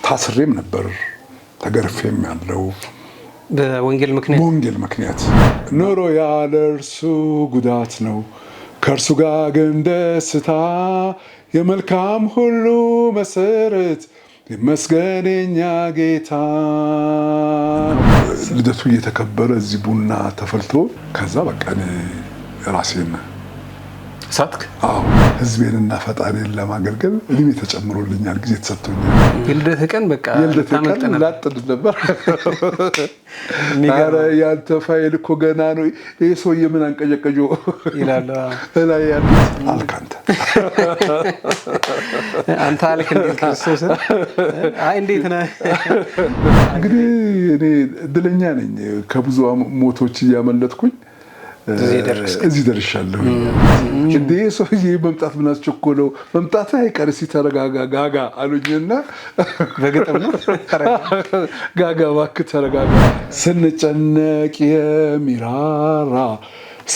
ታስሬም ነበር ተገርፌም ያለው በወንጌል ምክንያት ኑሮ ያለ እርሱ ጉዳት ነው ከእርሱ ጋር ግን ደስታ የመልካም ሁሉ መሰረት ይመስገን የኛ ጌታ። ልደቱ እየተከበረ እዚህ ቡና ተፈልቶ ከዛ በቃ እኔ ራሴን ሳትክ? አዎ ህዝቤንና ፈጣሪን ለማገልገል እድሜ ተጨምሮልኛል፣ ጊዜ ተሰጥቶኛል። የልደት ቀን በቃ ላጥድ ነበር። ኧረ ያንተ ፋይል እኮ ገና ነው፣ ይሄ ሰውዬ ምን አንቀጨቀጆ ይላል ላይ ያሉት አልካንተ አንተ አልክ እንዴ ክርስቶስ? አይ እንዴት ነህ? እንግዲህ እኔ እድለኛ ነኝ፣ ከብዙ ሞቶች እያመለጥኩኝ እዚህ ደርሻለሁ። እንዴ ሰውዬ መምጣት ምን አስቸኮለው? መምጣት አይቀር ሲተረጋጋ ጋጋ አሉኝና በግጥም ነው ጋጋ እባክህ ተረጋጋ። ስንጨነቅ የሚራራ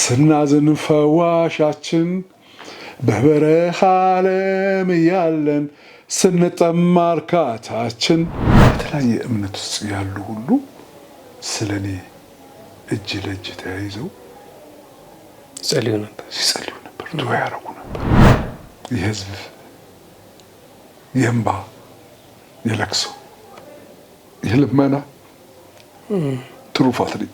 ስናዝን ፈዋሻችን በበረሃ ዓለም እያለን ስንጠማ እርካታችን። በተለያየ እምነት ውስጥ ያሉ ሁሉ ስለኔ እጅ ለእጅ ተያይዘው ሲጸልዩ ነበር፣ ዱዓ ያደርጉ ነበር። የህዝብ የእንባ የለቅሶ የልመና ትሩፋት ነኝ።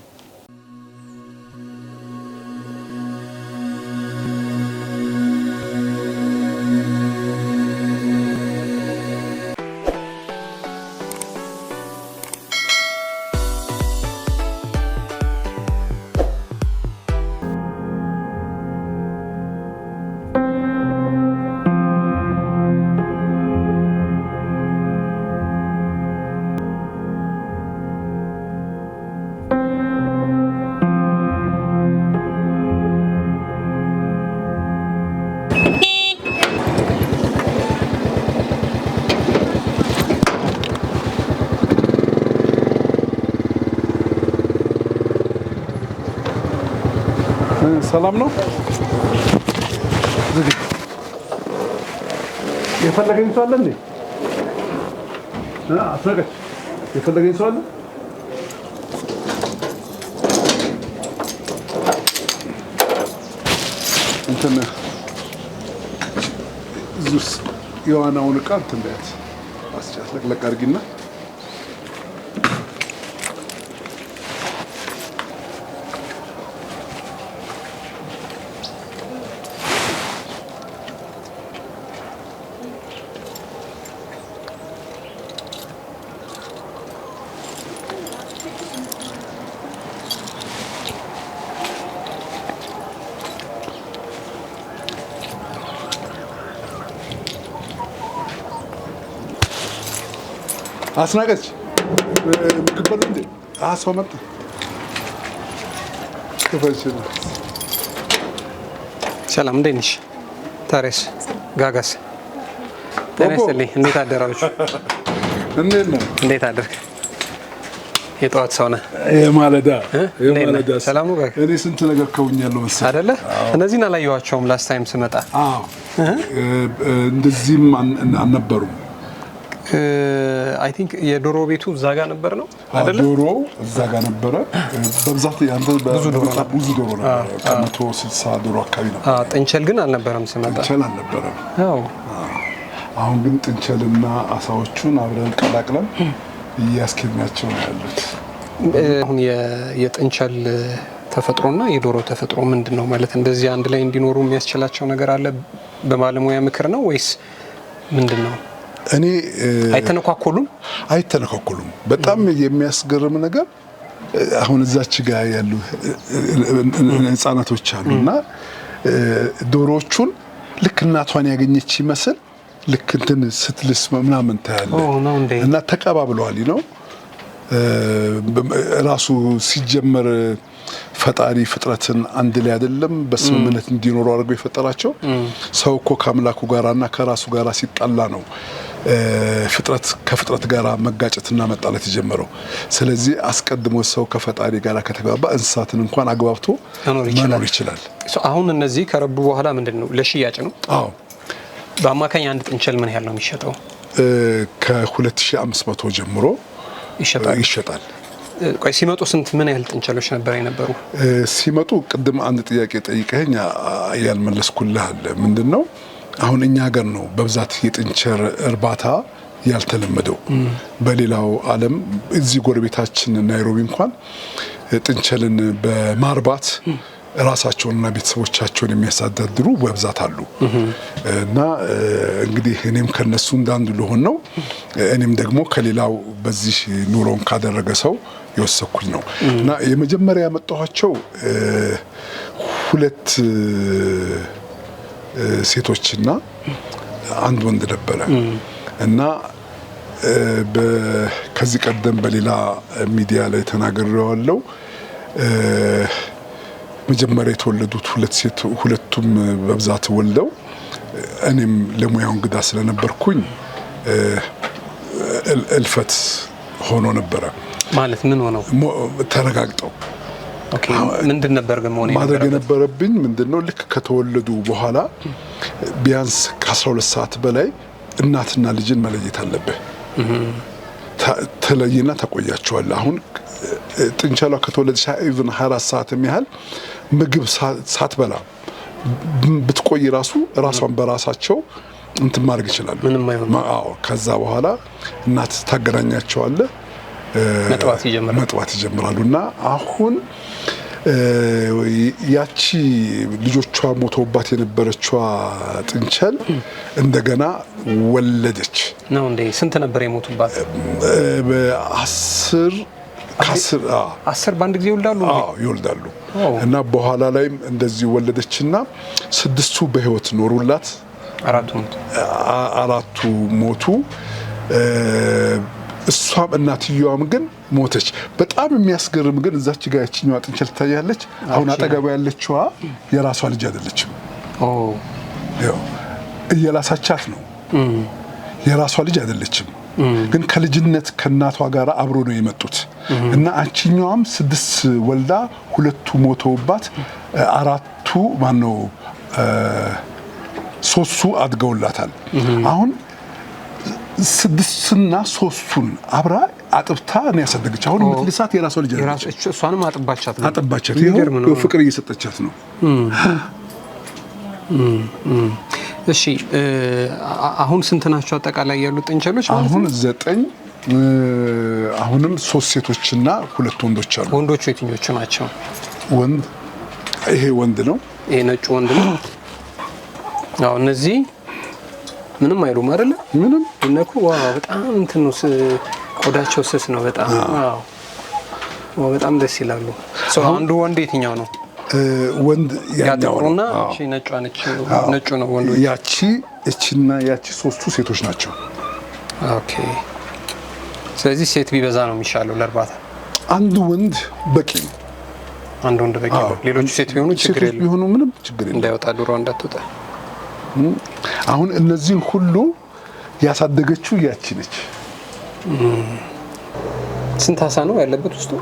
ሰላም ነው። የፈለገኝ ሰው አለ እንዴ? አስረቀች የፈለገኝ ሰው አለ? እንትን ዙስ የዋናውን ዕቃ እንትን በያት አስቻት ለቅለቅ አድርጊና አስናቀች ምክበል እንዴ? ሰው መጣ። ሰላም እንዴት ነሽ? ታሬስ ጋጋስ ጤና ይስጥልኝ። እንዴት አደራችሁ? እንዴት አደርክ? የጠዋት ሰው ነህ? የማለዳ ሰላም ነው። እኔ ስንት ነገር ከውኛለሁ መሰለኝ አይደለ? እነዚህን አላየኋቸውም ላስት ታይም ስመጣ። አዎ እንደዚህም አልነበሩም። አይ ቲንክ የዶሮ ቤቱ እዛ ጋር ነበር ነው አይደለ? ዶሮ እዛ ጋር ነበረ። በብዛት ያንተ ብዙ ዶሮ ነበር። 160 ዶሮ አካባቢ ነበር። ጥንቸል ግን አልነበረም ስመጣ። ጥንቸል አልነበረም። አዎ አሁን ግን ጥንቸልና አሳዎቹን አብረን ቀላቅለን እያስኬድናቸው ነው ያሉት። አሁን የጥንቸል ተፈጥሮና የዶሮ ተፈጥሮ ምንድነው ማለት እንደዚህ አንድ ላይ እንዲኖሩ የሚያስችላቸው ነገር አለ? በባለሙያ ምክር ነው ወይስ ምንድነው? እኔ አይተነካከሉም። በጣም የሚያስገርም ነገር አሁን እዛች ጋር ያሉ ህፃናቶች አሉና ዶሮዎቹን ልክ እናቷን ያገኘች ይመስል ልክ እንትን ስትልስ ምናምን ታያለ እና ተቀባብለዋል ነው ራሱ ሲጀመር ፈጣሪ ፍጥረትን አንድ ላይ አይደለም በስምምነት እንዲኖሩ አድርጎ የፈጠራቸው። ሰው እኮ ከአምላኩ ጋራና ከራሱ ጋራ ሲጣላ ነው ፍጥረት ከፍጥረት ጋራ መጋጨትና መጣላት የጀመረው። ስለዚህ አስቀድሞ ሰው ከፈጣሪ ጋራ ከተግባባ እንስሳትን እንኳን አግባብቶ መኖር ይችላል። አሁን እነዚህ ከረቡ በኋላ ምንድነው ለሽያጭ ነው? አዎ። በአማካኝ አንድ ጥንቸል ምን ያህል ነው የሚሸጠው? ከ2500 ጀምሮ ይሸጣል። ቆይ ሲመጡ ስንት ምን ያህል ጥንቸሎች ነበር የነበሩ? ሲመጡ ቅድም አንድ ጥያቄ ጠይቀኝ ያልመለስኩልህ አለ። ምንድነው አሁን እኛ ሀገር ነው በብዛት የጥንቸል እርባታ ያልተለመደው። በሌላው ዓለም እዚህ ጎረቤታችን ናይሮቢ እንኳን ጥንቸልን በማርባት ራሳቸውንና ቤተሰቦቻቸውን የሚያስተዳድሩ በብዛት አሉ። እና እንግዲህ እኔም ከነሱ እንዳንዱ ልሆን ነው። እኔም ደግሞ ከሌላው በዚህ ኑሮን ካደረገ ሰው የወሰኩኝ ነው። እና የመጀመሪያ ያመጣኋቸው 2 ሴቶችና 1 ወንድ ነበረ። እና ከዚህ ቀደም በሌላ ሚዲያ ላይ ተናግሬዋለሁ። መጀመሪያ የተወለዱት 2 ሴት 2ቱም በብዛት ወልደው እኔም ለሙያው እንግዳ ስለነበርኩኝ እልፈት ሆኖ ነበረ። ማለት ምን ሆነው? ተረጋግጠው። ኦኬ ምንድን ነበር ግን ማድረግ የነበረብኝ ምንድነው ልክ ከተወለዱ በኋላ ቢያንስ ከ12 ሰዓት በላይ እናትና ልጅን መለየት አለብህ። ተለይና ተቆያቸዋለህ። አሁን ጥንቸሏ ከተወለደች ኢቭን 24 ሰዓት የሚያህል ምግብ ሳትበላ ብትቆይ ራሷን በራሳቸው እንትን ማድረግ ይችላሉ። ምንም አይሆን። አዎ ከዛ በኋላ እናት ታገናኛቸዋለህ፣ መጥባት ይጀምራሉ። እና አሁን ያቺ ልጆቿ ሞተውባት የነበረችዋ ጥንቸል እንደገና ወለደች ነው እንዴ? ስንት ነበር የሞቱባት? ከ10 በአንድ ጊዜ ይወልዳሉ? አዎ ይወልዳሉ። እና በኋላ ላይም እንደዚህ ወለደችና 6ቱ በህይወት ኖሩላት፣ 4ቱ ሞቱ። እሷም እናትየዋም ግን ሞተች። በጣም የሚያስገርም ግን እዛች ጋር ያቺኛዋ ጥንቸል ትታያለች። አሁን አጠገባ ያለችዋ የራሷ ልጅ አይደለችም። ያው እየላሳቻት ነው። የራሷ ልጅ አይደለችም። ግን ከልጅነት ከእናቷ ጋር አብሮ ነው የመጡት። እና አንቺኛዋም 6 ወልዳ 2ቱ ሞተውባት 4ቱ 3ቱ አድገውላታል። አሁን 6ና 3ቱን አብራ አጥብታ ነው ያሳደገች። አሁን የምትልሳት የራሷ ልጅ አይደለች። እሷንም አጥባቻት። ይሄው ፍቅር እየሰጠቻት ነው። እሺ አሁን ስንት ናቸው አጠቃላይ ያሉት ጥንቸሎች? አሁን 9። አሁንም 3 ሴቶችና 2 ወንዶች አሉ። ወንዶቹ የትኞቹ ናቸው? ይሄ ወንድ ነው። ይሄ ነጩ ወንድ ነው። አዎ እነዚህ ምንም አይሉም አይደለ? ምንም ይነኩ። ዋው በጣም እንትን ነው፣ ቆዳቸው ስስ ነው በጣም። ዋው በጣም ደስ ይላሉ። አንዱ ወንድ የትኛው ነው? ወንድ ያጠቁሩና እቺ ነጯ ነች። ነጩ ነው ወንዱ። እቺና ያቺ 3ቱ ሴቶች ናቸው። ኦኬ ስለዚህ ሴት ቢበዛ ነው የሚሻለው ለእርባታ። አንድ ወንድ በቂ ነው። አንድ ወንድ በቂ ነው። ሌሎቹ ሴት ቢሆኑ ችግር የለም። ቢሆኑ ምንም ችግር የለም። እንዳይወጣ ዱሮ እንዳትወጣ። አሁን እነዚህን ሁሉ ያሳደገችው ያቺ ነች። ስንት አሳ ነው ያለበት ውስጡ?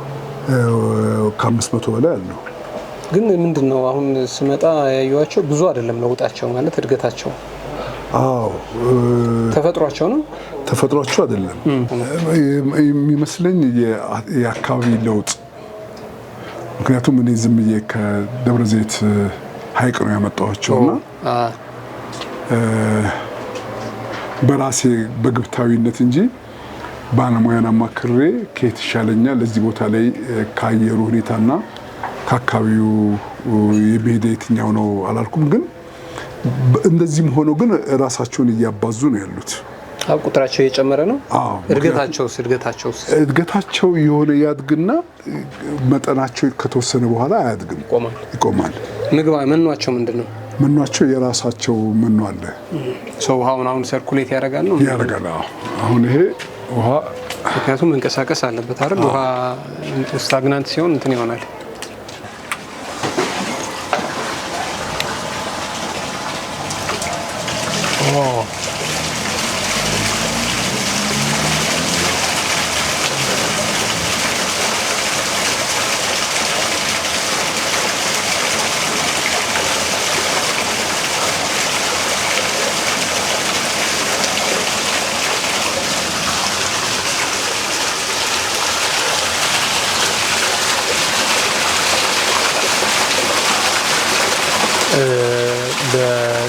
ከ500 በላይ አለው። ግን ምንድነው አሁን ስመጣ ያዩዋቸው ብዙ አይደለም ለውጣቸው ማለት እድገታቸው። አዎ ተፈጥሯቸው ነው። ተፈጥሯቸው አይደለም የሚመስለኝ የአካባቢ ለውጥ። ምክንያቱም እኔ ዝም ብዬ ከደብረ ዘይት ሐይቅ ነው ያመጣኋቸውና በራሴ በግብታዊነት እንጂ ባለሙያን አማክሬ ከየት ይሻለኛል ለዚህ ቦታ ላይ ከአየሩ ሁኔታና ከአካባቢው የመሄድ የትኛው ነው አላልኩም። ግን እንደዚህም ሆኖ ግን ራሳቸውን እያባዙ ነው ያሉት። ቁጥራቸው እየጨመረ ነው። እድገታቸው የሆነ ያድግና መጠናቸው ከተወሰነ በኋላ አያድግም፣ ይቆማል። ምግብ መኗቸው ምንድን ነው? መኗቸው የራሳቸው መኖ አለ። ውሃውን አሁን ሰርኩሌት ያደርጋል ነው ያደርጋል። አሁን ይሄ ውሃ ምክንያቱም መንቀሳቀስ አለበት አይደል? ውሃ ስታግናንት ሲሆን እንትን ይሆናል።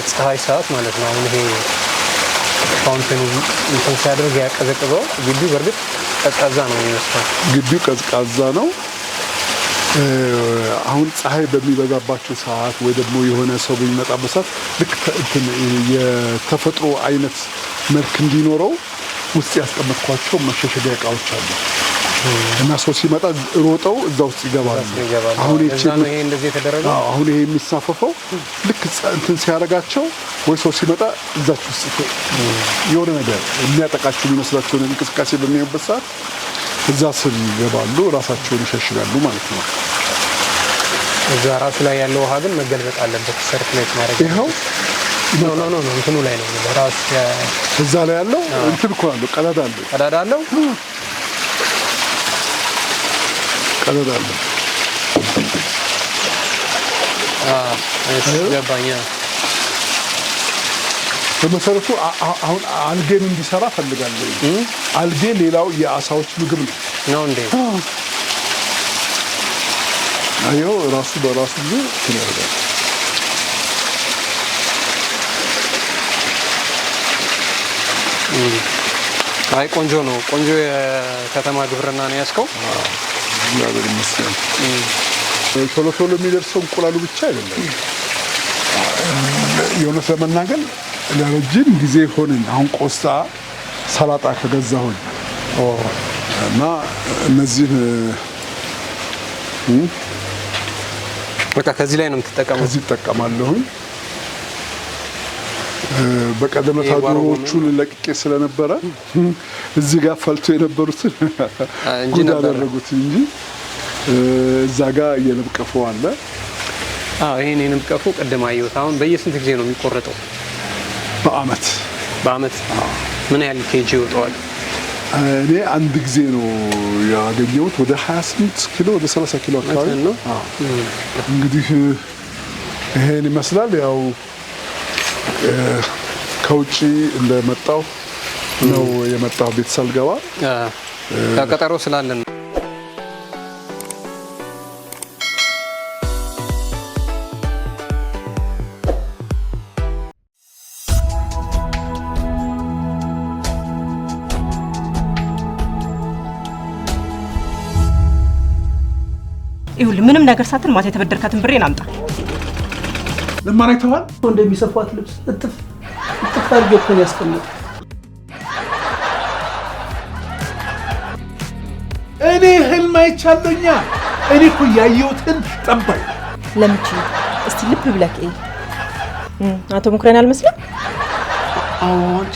በፀሐይ ሰዓት ማለት ነው። አሁን ይሄ ፋውንቴኑ እንትን ሲያደርግ ያቀዘቅዘው። ግቢው በእርግጥ ቀዝቃዛ ነው የሚመስለው። ግቢው ቀዝቃዛ ነው። አሁን ፀሐይ በሚበዛባቸው ሰዓት ወይ ደግሞ የሆነ ሰው በሚመጣበት ሰዓት ልክ የተፈጥሮ አይነት መልክ እንዲኖረው ውስጥ ያስቀመጥኳቸው መሸሸጊያ እቃዎች አሉ እና ሰው ሲመጣ ሮጠው እዛ ውስጥ ይገባሉ። አሁን ይሄ እንደዚህ የተደረገ አሁን ይሄ የሚሳፈፈው ልክ እንትን ሲያደርጋቸው ወይ ሰው ሲመጣ እዛች ውስጥ የሆነ ነገር የሚያጠቃቸው የሚመስላቸውን እንቅስቃሴ በሚያዩበት ሰዓት እዛ ስር ይገባሉ፣ ራሳቸውን ይሸሽጋሉ ማለት ነው። እዛ ራሱ ላይ ያለው ውሃ ግን መገልበጥ አለበት፣ ሰርኩሌት ማድረግ ይኸው ኖ እንትኑ ላይ ነው ራሱ እዛ ላይ ያለው እንትን እኮ አለው፣ ቀዳዳ አለው፣ ቀዳዳ አለው። ገባኛ። በመሰረቱ አሁን አልጌን እንዲሰራ ፈልጋለሁ። አልጌ ሌላው የአሳዎች ምግብ ነው እንዴ? አዮ ራሱ በራሱ ጊዜ ትነርጋል። አይ ቆንጆ ነው። ቆንጆ የከተማ ግብርና ነው ያስከው። እግዚአብሔር ይመስገን። ቶሎ ቶሎ የሚደርሰው እንቁላሉ ብቻ አይደለም። የእውነት ለመናገር ለረጅም ጊዜ ሆነኝ አሁን ቆስጣ ሰላጣ ከገዛሁኝ እና እነዚህን በቃ ከዚህ ላይ ነው የምትጠቀመው? ከዚህ እጠቀማለሁኝ። በቀደም ዕለት ዶሮዎቹን ለቅቄ ስለነበረ እዚህ ጋር ፈልቶ የነበሩትን ጉድ አደረጉት እንጂ እዛ ጋር የንብ ቀፎ አለ። ይሄን የንብ ቀፎ ቅድም አየሁት። አሁን በየስንት ጊዜ ነው የሚቆረጠው? በአመት። ምን ያህል ኬጂ ይወጣዋል? እኔ አንድ ጊዜ ነው ያገኘሁት። ወደ 28 ኪሎ ወደ 30 ኪሎ አካባቢ ነው። እንግዲህ ይሄን ይመስላል። ያው ከውጪ እንደመጣው ነው የመጣው። ቤት ሳልገባ ቀጠሮ ስላለን ይሁን ምንም ነገር ሳትል ማታ የተበደርካትን ብሬን አምጣ። ለማራይተዋል እንደሚሰፋት ልብስ እጥፍ አድርጌ እኮ ነው ያስቀመጥኩት። እኔ ህልም አይቻለኛ። እኔ እኮ ያየሁትን ጠባይ ለምቺ እስቲ ልብ ብለክ አቶ ሙክረን አልመስለም? አዋጭ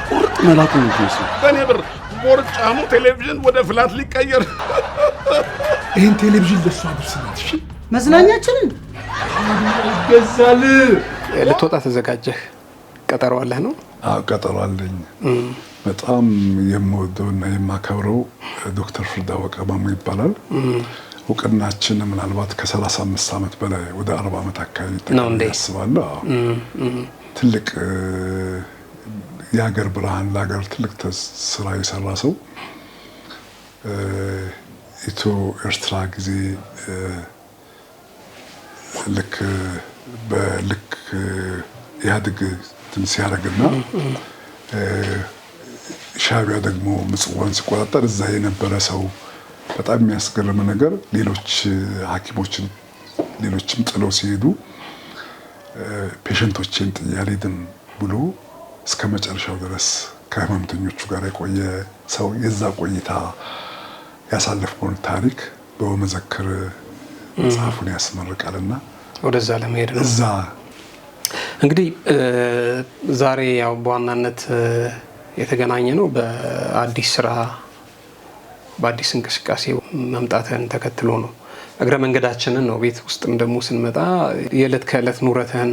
ቁርጥ መላኩ ነው ነው በኔ ብር ቦርጫሙ ቴሌቪዥን ወደ ፍላት ሊቀየር። ይሄን ቴሌቪዥን ለሷ አድርስላት። እሺ መዝናኛችንን ገዛል። ልትወጣ ተዘጋጀህ? ቀጠሮ አለህ ነው? አዎ ቀጠሮ አለኝ። በጣም የምወደውና የማከብረው ዶክተር ፍርዳ ወቀማሙ ይባላል። እውቅናችን ምናልባት ከ35 ዓመት በላይ ወደ 40 ዓመት አካባቢ ተቀምጧል። ትልቅ የሀገር ብርሃን ለሀገር ትልቅ ስራ የሰራ ሰው ኢትዮ ኤርትራ ጊዜ ልክ ኢህአዴግ እንትን ሲያደርግና ሻዕቢያ ደግሞ ምጽዋን ሲቆጣጠር እዛ የነበረ ሰው በጣም የሚያስገርም ነገር ሌሎች ሐኪሞችን ሌሎችም ጥለው ሲሄዱ ፔሸንቶችን ጥዬ አልሄድም ብሎ እስከ መጨረሻው ድረስ ከህመምተኞቹ ጋር የቆየ ሰው የዛ ቆይታ ያሳለፈውን ታሪክ በመዘክር መጽሐፉን ያስመርቃልና ወደዛ ለመሄድ ነው። እዛ እንግዲህ ዛሬ ያው በዋናነት የተገናኘ ነው በአዲስ ስራ በአዲስ እንቅስቃሴ መምጣትህን ተከትሎ ነው። እግረ መንገዳችንን ነው ቤት ውስጥም ደግሞ ስንመጣ የዕለት ከዕለት ኑረትህን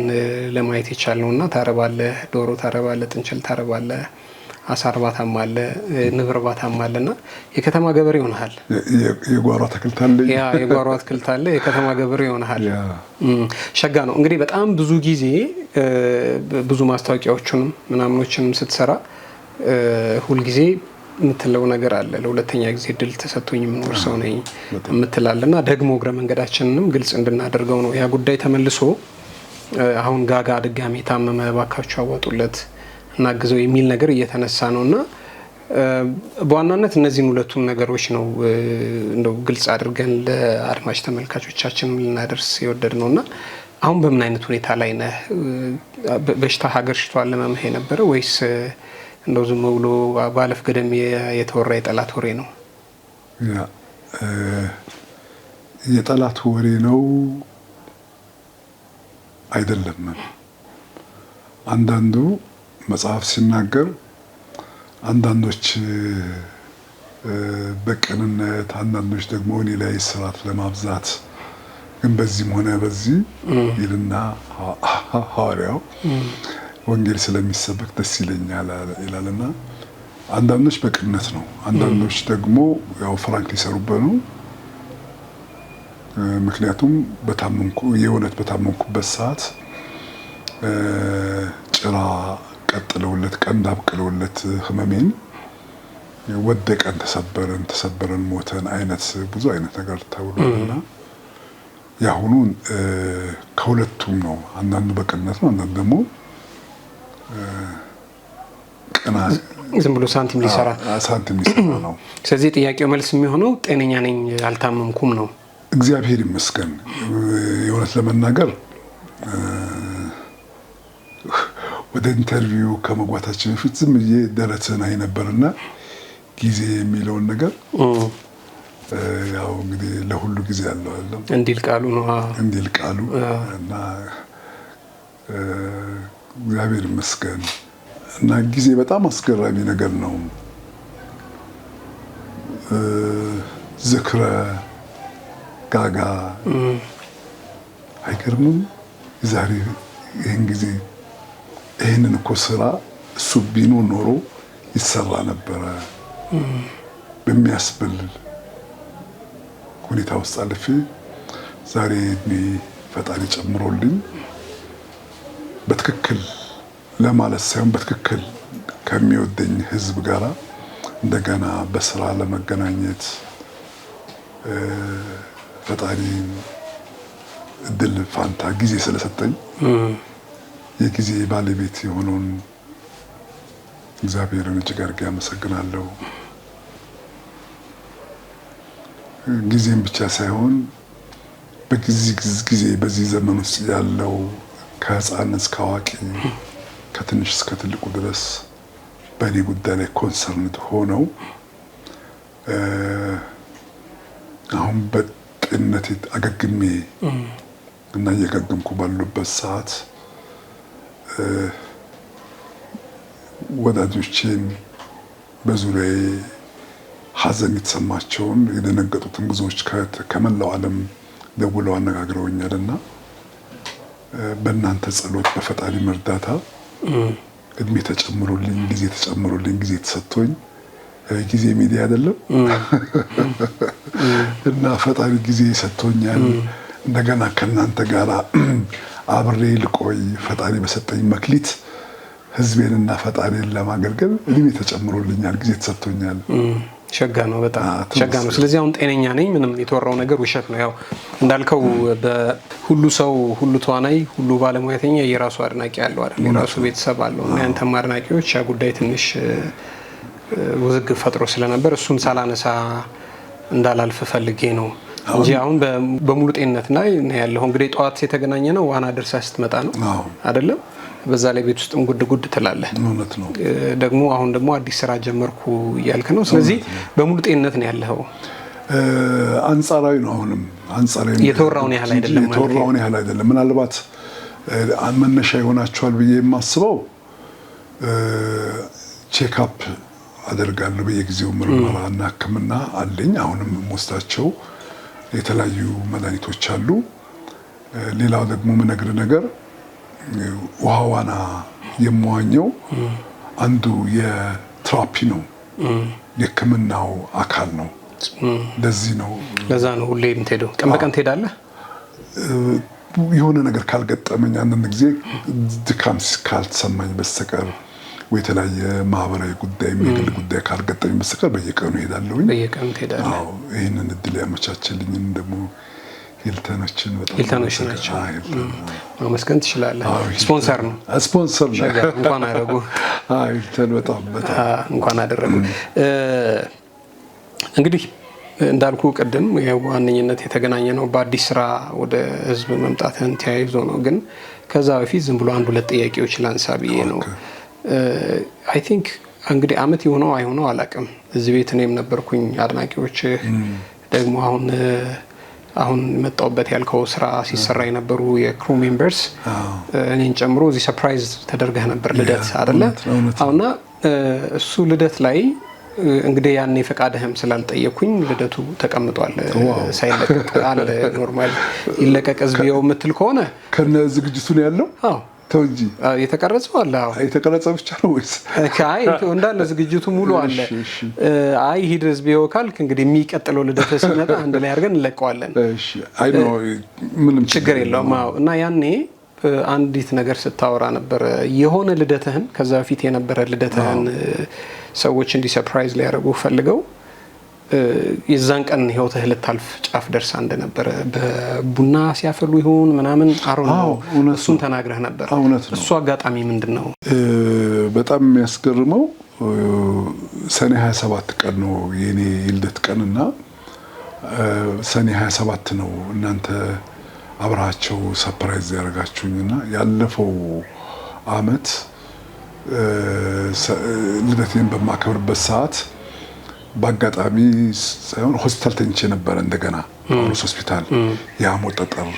ለማየት የቻልነውና ታረባለህ፣ ዶሮ ታረባለህ፣ ጥንቸል ታረባለህ፣ አሳ እርባታም አለ፣ ንብ እርባታም አለና የከተማ ገበሬ ሆነሃል። የጓሮ አትክልት አለ። የጓሮ አትክልት አለ፣ የከተማ ገበሬ ሆነሃል። ሸጋ ነው። እንግዲህ በጣም ብዙ ጊዜ ብዙ ማስታወቂያዎችንም ምናምኖችንም ስትሰራ ሁልጊዜ የምትለው ነገር አለ። ለሁለተኛ ጊዜ ድል ተሰጥቶኝ የምኖር ሰው ነኝ የምትላለና ደግሞ እግረ መንገዳችንንም ግልጽ እንድናደርገው ነው ያ ጉዳይ ተመልሶ አሁን ጋጋ ድጋሚ ታመመ ባካችሁ አወጡለት እናግዘው የሚል ነገር እየተነሳ ነውና በዋናነት እነዚህን ሁለቱም ነገሮች ነው እንደው ግልጽ አድርገን ለአድማጭ ተመልካቾቻችን ልናደርስ የወደድ ነውና አሁን በምን አይነት ሁኔታ ላይ ነህ? በሽታ ሀገር ሽቷል ለመምሄ ነበረ ወይስ እንደው ዝም ብሎ ባለፍ ገደም የተወራ የጠላት ወሬ ነው? ያ የጠላት ወሬ ነው አይደለም። አንዳንዱ መጽሐፍ ሲናገር አንዳንዶች በቅንነት አንዳንዶች ደግሞ እኔ ላይ ስራት ለማብዛት ግን በዚህም ሆነ በዚህ ይልና ሐዋርያው ወንጌል ስለሚሰበክ ደስ ይለኛል ይላልና አንዳንዶች በቅንነት ነው፣ አንዳንዶች ደግሞ ያው ፍራንክ ሊሰሩበት ነው። ምክንያቱም የእውነት በታመንኩበት ሰዓት ጭራ ቀጥለውለት ቀንድ አብቅለውለት ህመሜን ወደቀን ተሰበረን ሞተን አይነት ብዙ አይነት ነገር ተብሎና ያሁኑ ከሁለቱም ነው። አንዳንዱ በቅንነት ነው፣ አንዳንዱ ደግሞ ዝም ብሎ ሳንቲም ሊሰራ ነው። ስለዚህ ጥያቄው መልስ የሚሆነው ጤነኛ ነኝ አልታመምኩም ነው። እግዚአብሔር ይመስገን። የእውነት ለመናገር ወደ ኢንተርቪው ከመግባታችን በፊት ዝም ብዬ ደረትን አይ ነበርና ጊዜ የሚለውን ነገር ያው እንግዲህ ለሁሉ ጊዜ ያለው አይደለም እንዲል ቃሉ ነው እንዲል ቃሉ እና እግዚአብሔር ይመስገን። እና ጊዜ በጣም አስገራሚ ነገር ነው። ዝክረ ጋጋ አይገርምም? ዛሬ ይህን ጊዜ ይህንን እኮ ስራ እሱ ቢኖር ኖሮ ይሰራ ነበረ በሚያስብል ሁኔታ ውስጥ አልፌ ዛሬ እድሜ ፈጣሪ ጨምሮልኝ በትክክል ለማለት ሳይሆን በትክክል ከሚወደኝ ህዝብ ጋራ እንደገና በስራ ለመገናኘት ፈጣሪ እድል ፋንታ ጊዜ ስለሰጠኝ የጊዜ ባለቤት የሆነውን እግዚአብሔርን እጅግ አድርጌ አመሰግናለሁ። ጊዜም ብቻ ሳይሆን በዚህ ዘመን ውስጥ ያለው ከህፃን እስከ አዋቂ ከትንሽ እስከ ትልቁ ድረስ በእኔ ጉዳይ ላይ ኮንሰርንድ ሆነው አሁን በጤንነቴ አገግሜ እና እየገገምኩ ባሉበት ሰዓት ወዳጆቼን በዙሪያዬ ሀዘን የተሰማቸውን የደነገጡትን ብዙዎች ከመላው ዓለም ደውለው አነጋግረውኛልና በእናንተ ጸሎት በፈጣሪ እርዳታ እድሜ ተጨምሮልኝ ጊዜ ተሰጥቶኝ ጊዜ ሚዲያ አይደለም እና ፈጣሪ ጊዜ ሰጥቶኛል። እንደገና ከእናንተ ጋር አብሬ ልቆይ ፈጣሪ በሰጠኝ መክሊት ህዝቤንና ፈጣሪን ለማገልገል እድሜ ተጨምሮልኛል፣ ጊዜ ተሰጥቶኛል። ሸጋ ነው፣ በጣም ሸጋ ነው። ስለዚህ አሁን ጤነኛ ነኝ፣ ምንም የተወራው ነገር ውሸት ነው። ያው እንዳልከው ሁሉ ሰው፣ ሁሉ ተዋናይ፣ ሁሉ ባለሙያተኛ የራሱ አድናቂ ያለው አይደል? የራሱ ቤተሰብ አለው እና ያንተም አድናቂዎች ያ ጉዳይ ትንሽ ውዝግብ ፈጥሮ ስለነበር እሱን ሳላነሳ እንዳላልፍ ፈልጌ ነው እንጂ አሁን በሙሉ ጤንነት ላይ ያለው እንግዲህ ጠዋት የተገናኘ ነው ዋና ደርሳ ስትመጣ ነው አይደለም? በዛ ላይ ቤት ውስጥም ጉድ ትላለህ። እውነት ነው። ደግሞ አሁን ደግሞ አዲስ ስራ ጀመርኩ እያልክ ነው። ስለዚህ በሙሉ ጤንነት ነው ያለው። አንጻራዊ ነው። አሁንም አንጻራዊ ነው። የተወራውን ያህል አይደለም ማለት ነው። የተወራውን ያህል አይደለም። ምናልባት መነሻ ይሆናቸዋል ብዬ የማስበው ቼክአፕ አደርጋለሁ በየጊዜው ምርመራ እና ሕክምና አለኝ። አሁንም ወስዳቸው የተለያዩ መድኃኒቶች አሉ። ሌላው ደግሞ የምነግርህ ነገር ውሃ ዋና የምዋኘው አንዱ የትራፒ ነው፣ የሕክምናው አካል ነው። ለዚህ ነው ለዛ ነው ሁሌ የምትሄደው። ቀን በቀን ትሄዳለህ? የሆነ ነገር ካልገጠመኝ አንዳንድ ጊዜ ድካም ካልተሰማኝ በስተቀር ወይ የተለያየ ማህበራዊ ጉዳይ የግል ጉዳይ ካልገጠመኝ በስተቀር በየቀኑ እሄዳለሁኝ። በየቀኑ ትሄዳለህ? አዎ። ይህንን እድል ያመቻችልኝን ደግሞ ሂልተኖችን በጣም ሂልተኖች ናቸው። ማመስገን ትችላለህ። ስፖንሰር ነው። ስፖንሰር ነው። እንኳን አደረጉ። ሂልተን በጣም እንኳን አደረጉ። እንግዲህ እንዳልኩ ቅድም በዋነኝነት የተገናኘ ነው በአዲስ ስራ ወደ ህዝብ መምጣትን ተያይዞ ነው። ግን ከዛ በፊት ዝም ብሎ አንድ ሁለት ጥያቄዎች ላንሳ ብዬ ነው። አይ ቲንክ እንግዲህ አመት የሆነው አይሆነው አላውቅም። እዚህ ቤት እኔም ነበርኩኝ። አድናቂዎች ደግሞ አሁን መጣውበት ያልከው ስራ ሲሰራ የነበሩ የክሩ ሜምበርስ እኔን ጨምሮ እዚህ ሰርፕራይዝ ተደርገህ ነበር ልደት አይደለ? አሁንና እሱ ልደት ላይ እንግዲህ ያኔ ፈቃድህም ስላልጠየኩኝ ልደቱ ተቀምጧል ሳይለቀቅ አለ። ኖርማል ይለቀቅ ህዝብየው የምትል ከሆነ ከነ ዝግጅቱ ነው ያለው። አዎ ተው እንጂ የተቀረጸው አለ። አዎ የተቀረጸው ብቻ ነው ወይስ? አይ እንዳለ ዝግጅቱ ሙሉ አለ። አይ ሂድ ህዝብየው ካልክ እንግዲህ የሚቀጥለው ልደት ሲመጣ አንድ ላይ አድርገን እንለቀዋለን። እሺ አይ ነው ምንም ችግር የለውም። አዎ እና ያኔ አንዲት ነገር ስታወራ ነበር የሆነ ልደትህን ከዛ በፊት የነበረ ልደትህን ሰዎች እንዲ ሰርፕራይዝ ሊያደርጉ ፈልገው የዛን ቀን ህይወትህ ልታልፍ ጫፍ ደርሳ እንደነበረ በቡና ሲያፈሉ ይሁን ምናምን አሮን ነው እሱን ተናግረህ ነበር። እሱ አጋጣሚ ምንድነው? በጣም የሚያስገርመው ሰኔ 27 ቀን ነው የኔ ልደት ቀንና ሰኔ 27 ነው እናንተ አብራቸው ሰርፕራይዝ ያደርጋችሁኝና ያለፈው አመት ልደቴን በማከብርበት ሰዓት በአጋጣሚ ሳይሆን ሆስፒታል ተኝቼ ነበር። እንደገና ጳውሎስ ሆስፒታል የሐሞት ጠጠር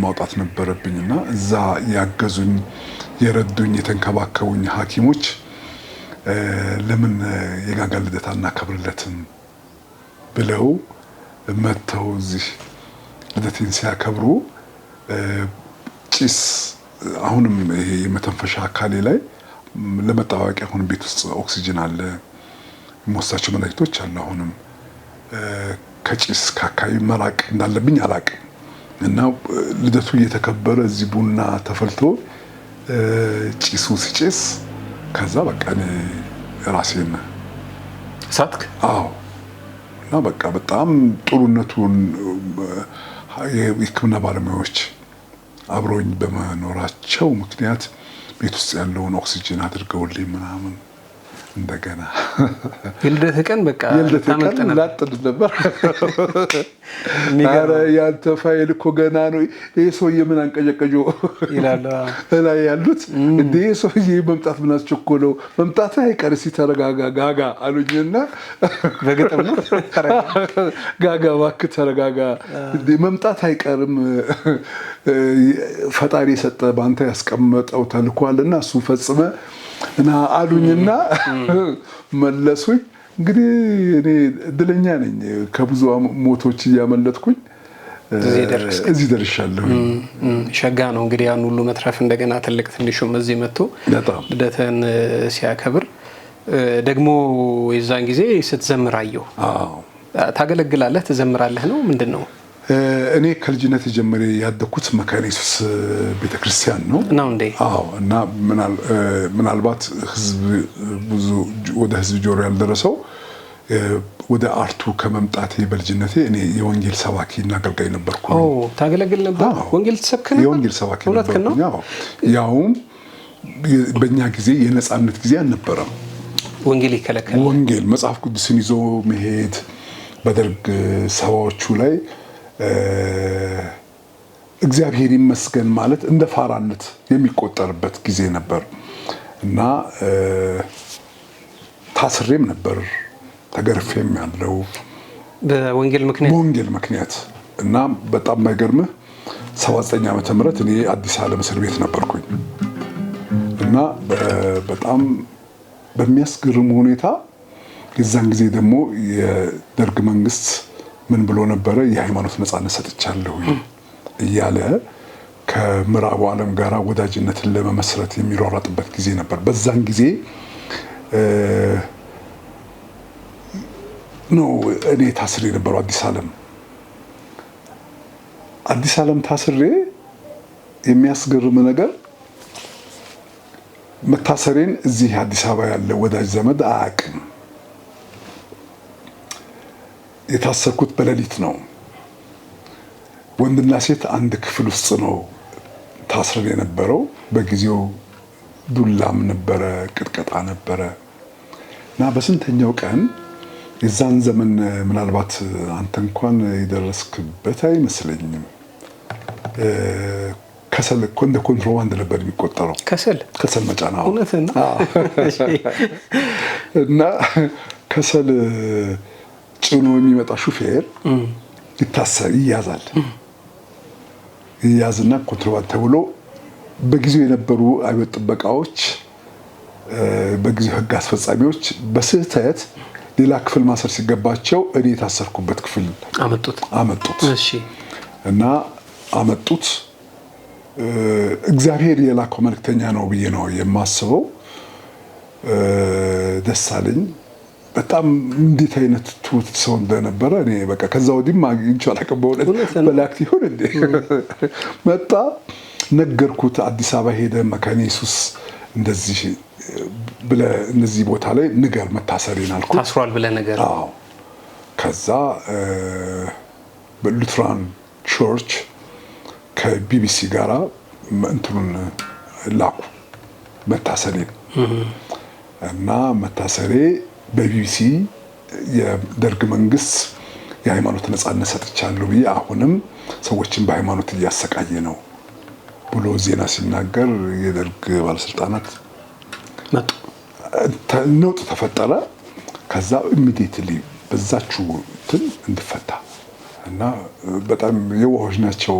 ማውጣት ነበረብኝና እዛ ያገዙኝ የረዱኝ የተንከባከቡኝ ሐኪሞች ለምን የጋጋ ልደት አናከብርለትም ብለው መተው እዚህ ልደቴን ሲያከብሩ ጭስ አሁንም ይሄ የመተንፈሻ አካሌ ላይ ለመጣዋቂያ አሁን ቤት ውስጥ ኦክሲጅን አለ፣ የምወስዳቸው መድኃኒቶች አሉ። አሁንም ከጭስ ከአካባቢ መራቅ እንዳለብኝ አላቅም እና ልደቱ እየተከበረ እዚህ ቡና ተፈልቶ ጭሱ ሲጨስ ከዛ በቃ እኔ ራሴን ሳትክ። አዎ እና በቃ በጣም ጥሩነቱን የሕክምና ባለሙያዎች አብሮኝ በመኖራቸው ምክንያት ቤት ውስጥ ያለውን ኦክሲጅን አድርገውልኝ ምናምን እንደገና የልደት ቀን በቃ ታመልጥ ነበር። ኧረ ያንተ ፋይል እኮ ገና ነው ይሄ ሰውዬ ምን አንቀጨቀጨው ይላል ላይ ያሉት እንዴ ሰውዬ መምጣት ምን አስቸኮለው መምጣት አይቀር ሲተረጋጋ ጋጋ አሉኝና በግጥም ነው ጋጋ እባክህ ተረጋጋ እንዴ መምጣት አይቀርም ፈጣሪ የሰጠ ባንተ ያስቀመጠው ተልኳልና እሱ ፈጽመ እና አሉኝና መለሱኝ። እንግዲህ እኔ እድለኛ ነኝ ከብዙ ሞቶች እያመለጥኩኝ እዚህ ደርሻለሁ። ሸጋ ነው እንግዲህ ያን ሁሉ መትረፍ እንደገና ትልቅ ትንሹም እዚህ መጥቶ ልደትን ሲያከብር ደግሞ የዛን ጊዜ ስትዘምር አየሁ። ታገለግላለህ ትዘምራለህ ነው ምንድነው? እኔ ከልጅነት ጀምሬ ያደኩት መካነ ኢየሱስ ቤተክርስቲያን ነው እንዴ? አዎ። እና ምናልባት ህዝብ ብዙ ወደ ህዝብ ጆሮ ያልደረሰው ወደ አርቱ ከመምጣቴ በልጅነቴ እኔ የወንጌል ሰባኪ እና አገልጋይ ነበርኩ። ታገለግል ነበር? ወንጌል ተሰብክ ነበር? የወንጌል ሰባኪ ነበርኩ። ያውም በእኛ ጊዜ የነጻነት ጊዜ አልነበረም። ወንጌል ይከለከል። ወንጌል መጽሐፍ ቅዱስን ይዞ መሄድ በደርግ ሰባዎቹ ላይ እግዚአብሔር ይመስገን ማለት እንደ ፋራነት የሚቆጠርበት ጊዜ ነበር እና ታስሬም ነበር ተገርፌም ያለው በወንጌል ምክንያት እና በጣም የማይገርምህ 79 ዓመተ ምህረት እኔ አዲስ ዓለም እስር ቤት ነበርኩኝ እና በጣም በሚያስገርም ሁኔታ የዛን ጊዜ ደግሞ የደርግ መንግስት ምን ብሎ ነበረ? የሃይማኖት ነጻነት ሰጥቻለሁ እያለ ከምዕራቡ ዓለም ጋር ወዳጅነትን ለመመስረት የሚሯሯጥበት ጊዜ ነበር። በዛን ጊዜ ነው እኔ ታስሬ ነበረው አዲስ ዓለም ታስሬ የሚያስገርም ነገር መታሰሬን እዚህ አዲስ አበባ ያለ ወዳጅ ዘመድ አያውቅም። የታሰርኩት በሌሊት ነው። ወንድና ሴት አንድ ክፍል ውስጥ ነው ታስረን የነበረው። በጊዜው ዱላም ነበረ፣ ቅጥቀጣ ነበረ እና በስንተኛው ቀን የዛን ዘመን ምናልባት አንተ እንኳን የደረስክበት አይመስለኝም። ከሰል እኮ እንደ ኮንትሮባንድ ነበር የሚቆጠረው። ከሰል መጫና እና ከሰል ጭኖ የሚመጣ ሹፌር ይያዝና ኮንትሮባንድ ተብሎ በጊዜው የነበሩ አብዮት ጥበቃዎች፣ በጊዜው ህግ አስፈጻሚዎች በስህተት ሌላ ክፍል ማሰር ሲገባቸው እኔ የታሰርኩበት ክፍል አመጡት እና አመጡት። እግዚአብሔር የላከው መልእክተኛ ነው ብዬ ነው የማስበው። ደስ አለኝ በጣም። እንዴት አይነት ትሁት ሰው እንደነበረ እኔ በቃ ከዛ ወዲህም አግኝቼው አላውቅም። በእውነት መላእክት ይሁን እንዴ መጣ፣ ነገርኩት። አዲስ አበባ ሄደ፣ መካነ ኢየሱስ እንደዚህ ብለህ እነዚህ ቦታ ላይ ንገር መታሰሬን አልኩት። ታስሯል ብለህ ነገር። አዎ። ከዛ በሉትራን ቸርች ከቢቢሲ ጋራ እንትኑን ላኩ መታሰሬን እና መታሰሬ በቢቢሲ የደርግ መንግስት የሃይማኖት ነጻነት ሰጥቻለሁ ብዬ አሁንም ሰዎችን በሃይማኖት እያሰቃየ ነው ብሎ ዜና ሲናገር የደርግ ባለስልጣናት መጡ። ነውጥ ተፈጠረ። ከዛ ኢሚዲየትሊ በዛችው እንትን እንድፈታ እና በጣም የዋሆች ናቸው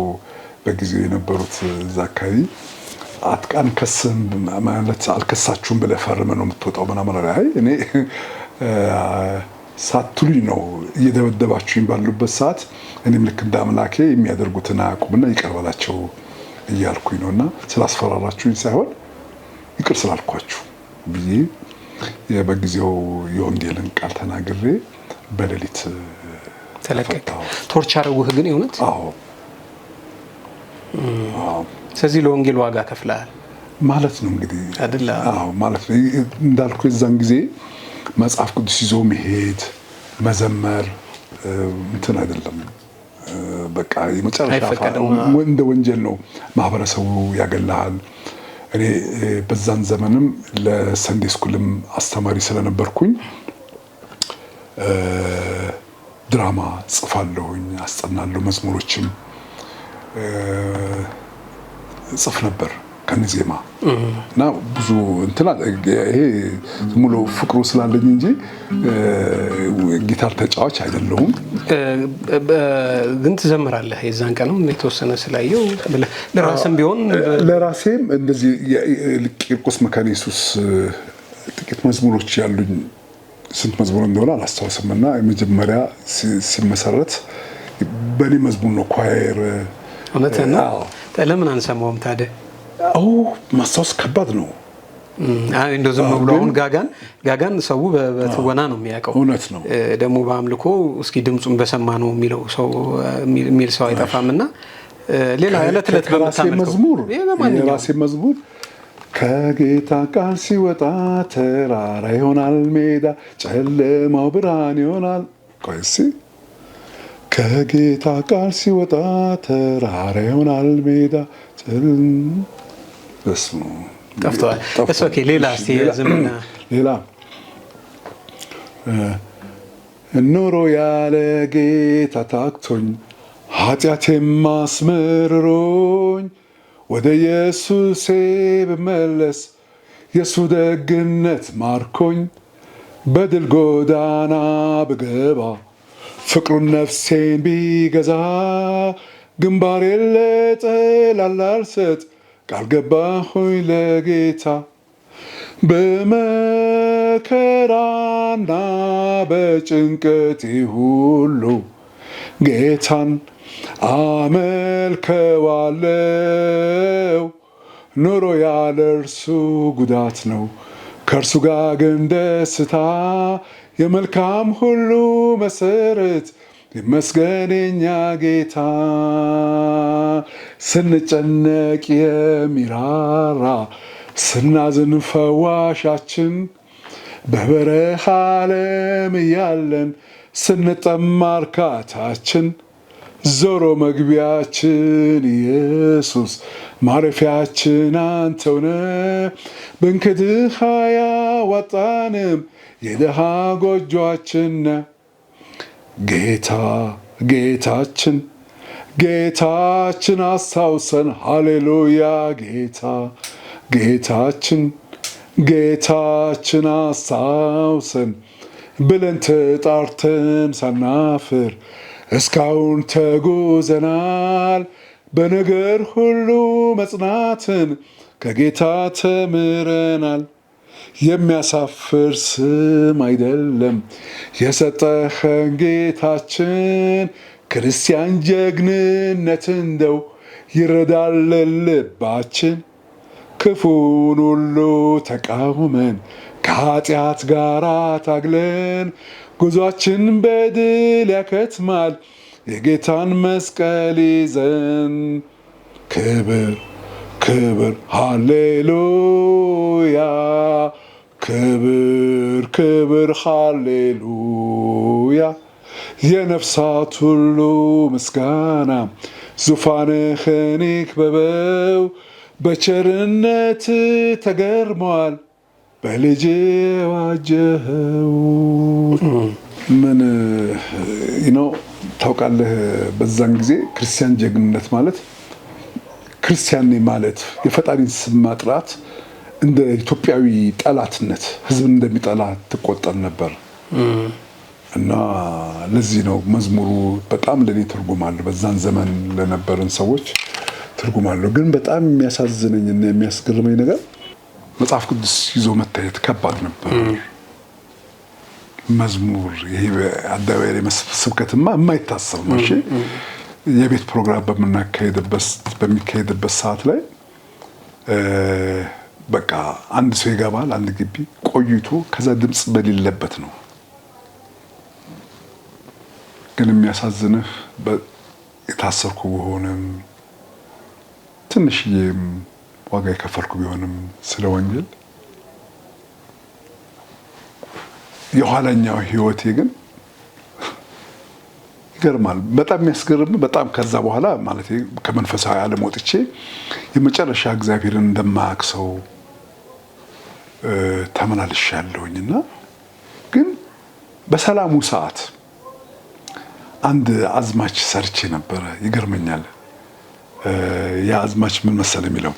በጊዜው የነበሩት እዛ አካባቢ። አጥቃን ከስም ማለት አልከሳችሁም ብለህ ፈርመህ ነው የምትወጣው ምናምን። አይ እኔ ሳትሉኝ ነው እየደበደባችሁኝ ባሉበት ሰዓት እኔም ልክ እንደ አምላኬ የሚያደርጉትን አያውቁምና ይቅር በላቸው እያልኩኝ ነውና ስላስፈራራችሁኝ ሳይሆን ይቅር ስላልኳችሁ ብዬ በጊዜው የወንጌልን ቃል ተናግሬ በሌሊት ተለቀቀ። ቶርች አደረጉህ ግን የእውነት? አዎ። ስለዚህ ለወንጌል ዋጋ ከፍለሃል ማለት ነው እንግዲህ አይደል? አዎ ማለት ነው። እንዳልኩ የዛን ጊዜ መጽሐፍ ቅዱስ ይዞ መሄድ መዘመር እንትን አይደለም። በቃ የመጨረሻ እንደ ወንጀል ነው። ማህበረሰቡ ያገላሃል። እኔ በዛን ዘመንም ለሰንዴ ስኩልም አስተማሪ ስለነበርኩኝ ድራማ ጽፋለሁኝ፣ አስጠናለሁ፣ መዝሙሮችም ጽፍ ነበር ከነዜማ እና ብዙ እንትና ይሄ ሙሉ ፍቅሩ ስላለኝ እንጂ ጊታር ተጫዋች አይደለሁም። ግን ትዘምራለህ። የዛን ቀንም የተወሰነ ስላየው ለራስም ቢሆን ለራሴም እንደዚህ ቂርቆስ መካነ ኢየሱስ ጥቂት መዝሙሮች ያሉኝ ስንት መዝሙር እንደሆነ አላስታውስም። እና የመጀመሪያ ሲመሰረት በእኔ መዝሙር ነው ኳየር። እውነትህን ነው። ለምን አንሰማውም ታዲያ? ማስታወስ ከባድ ነው። እንደው ዝም ብሎ አሁን ጋጋን ሰው በትወና ነው የሚያውቀው። እውነት ነው። ደግሞ በአምልኮ እስኪ ድምጹን በሰማ ነው የሚል ሰው አይጠፋምና ሌላ ዕለት የራሴ መዝሙር ከጌታ ቃል ሲወጣ ተራራ ይሆናል ሜዳ፣ ጨለማው ብርሃን ይሆናል። ቆይ እስኪ ከጌታ ቃል ሲወጣ ተራራ ይሆናል ሜዳ በስሙ ጠፍቷል። እሱ ኦኬ። ሌላ እስቲ ዝምና ሌላ ኑሮ ያለ ጌታ ታክቶኝ ኃጢአቴም አስመርሮኝ ወደ ኢየሱሴ ብመለስ የሱ ደግነት ማርኮኝ በድል ጎዳና ብገባ ፍቅሩን ነፍሴን ቢገዛ ግንባሬን ለጠላት ላልሰጥ ቃል ገባሁኝ ለጌታ በመከራና በጭንቀቴ ሁሉ ጌታን አመልከዋለው። ኑሮ ያለ እርሱ ጉዳት ነው፣ ከእርሱ ጋር ግን ደስታ። የመልካም ሁሉ መሰረት ይመስገን የኛ ጌታ። ስንጨነቅ የሚራራ ስናዝን ፈዋሻችን፣ በበረሃ ዓለም እያለን ስንጠማ እርካታችን። ዞሮ መግቢያችን ኢየሱስ ማረፊያችን አንተውነ ብንክድህ አያዋጣንም የድሃ ጎጆአችን ጌታ ጌታችን ጌታችን አስታውሰን ሃሌሉያ ጌታ ጌታችን ጌታችን አስታውሰን ብለን ተጣርተን ሳናፍር እስካሁን ተጉዘናል በነገር ሁሉ መጽናትን ከጌታ ተምረናል የሚያሳፍር ስም አይደለም የሰጠኸን ጌታችን ክርስቲያን ጀግንነት እንደው ይረዳል ልባችን ክፉን ሁሉ ተቃውመን ከኃጢአት ጋር ታግለን ጉዟችን በድል ያከትማል የጌታን መስቀል ይዘን ክብር ክብር ሃሌሉያ ክብር ክብር ሃሌሉያ የነፍሳት ሁሉ ምስጋና ዙፋንህን ይክበበው በቸርነት ተገርሟል በልጅ ዋጀኸው ምን ታውቃለህ በዛን ጊዜ ክርስቲያን ጀግንነት ማለት ክርስቲያን ማለት የፈጣሪን ስም ማጥራት እንደ ኢትዮጵያዊ ጠላትነት ህዝብን እንደሚጠላ ትቆጠር ነበር እና ለዚህ ነው መዝሙሩ በጣም ለኔ ትርጉም አለው በዛን ዘመን ለነበረን ሰዎች ትርጉም አለው ግን በጣም የሚያሳዝነኝና የሚያስገርመኝ ነገር መጽሐፍ ቅዱስ ይዞ መታየት ከባድ ነበር መዝሙር ይሄ አዳባይ ስብከትማ የማይታሰብ ነው እሺ የቤት ፕሮግራም በሚካሄድበት ሰዓት ላይ በቃ አንድ ሰው ይገባል አንድ ግቢ ቆይቶ ከዛ ድምጽ በሌለበት ነው ግን የሚያሳዝንህ የታሰርኩ ቢሆንም ትንሽዬም ዋጋ የከፈልኩ ቢሆንም ስለ ወንጌል የኋላኛው ህይወቴ ግን ይገርማል በጣም የሚያስገርም በጣም ከዛ በኋላ ማለት ከመንፈሳዊ ዓለም ወጥቼ የመጨረሻ እግዚአብሔርን እንደማያክሰው ተመላልሻለሁኝና ግን በሰላሙ ሰዓት አንድ አዝማች ሰርቼ ነበር ይገርመኛል ያ አዝማች ምን መሰለ የሚለው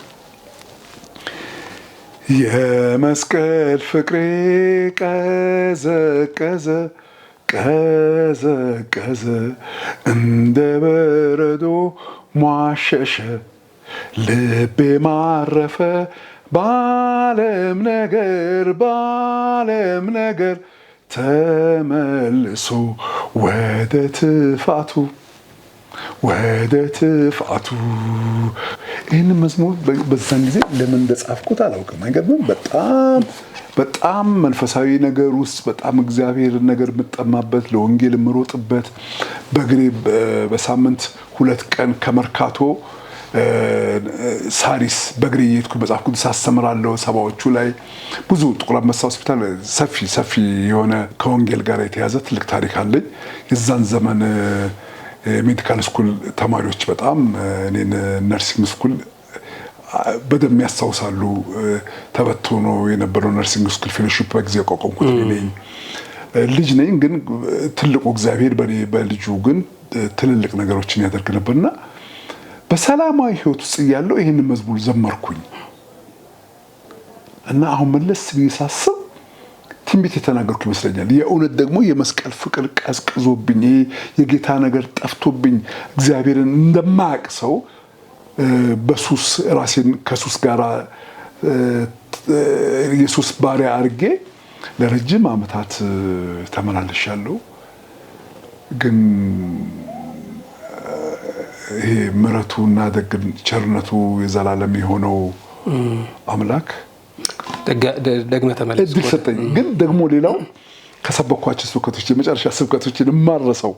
የመስቀል ፍቅሬ ቀዘቀዘ ቀዘቀዘ እንደ በረዶ ሟሸሸ ልቤ ማረፈ ባለም ነገር ተመልሶ ወደ ትፋቱ ይህን መዝሙር በዛን ጊዜ ለምን እንደጻፍኩት አላውቅም አይገርምም በጣም መንፈሳዊ ነገር ውስጥ በጣም እግዚአብሔር ነገር የምጠማበት ለወንጌል የምሮጥበት በእግሬ በሳምንት 2 ቀን ከመርካቶ ሳሪስ በእግሬ እየሄድኩ መጽሐፍ ቅዱስ አስተምራለሁ ሰባዎቹ ላይ ብዙ ጥቁር አንበሳ ሆስፒታል ሰፊ የሆነ ከወንጌል ጋር የተያዘ ትልቅ ታሪክ አለኝ የዛን ዘመን ሜዲካል ስኩል ተማሪዎች በጣም እኔን ነርሲንግ ስኩል በደም ያስታውሳሉ ተበትኖ የነበረው ነርሲንግ ስኩል ፌሎሺፕ በጊዜ ቆቆምኩት ልጅ ነኝ ግን ትልቁ እግዚአብሔር በልጁ ግን ትልልቅ ነገሮችን ያደርግ ነበርና በሰላማዊ ህይወት ውስጥ ያለው ይሄን መዝሙር ዘመርኩኝ እና አሁን መለስ ቢሳስብ ትንቢት የተናገርኩ ይመስለኛል የእውነት ደግሞ የመስቀል ፍቅር ቀዝቅዞብኝ የጌታ ነገር ጠፍቶብኝ እግዚአብሔርን እንደማያውቅ ሰው በሱስ ራሴን ከሱስ ጋር ኢየሱስ ባሪያ አርጌ ለረጅም ዓመታት ተመላለሻለሁ ግን ይሄ ምሕረቱና ቸርነቱ የዘላለም የሆነው አምላክ ደግመህ ተመለስ እድል ሰጠኝ ግን ደግሞ ሌላው ከሰበኳቸው ስብከቶች የመጨረሻ ስብከቶችን ማረሰው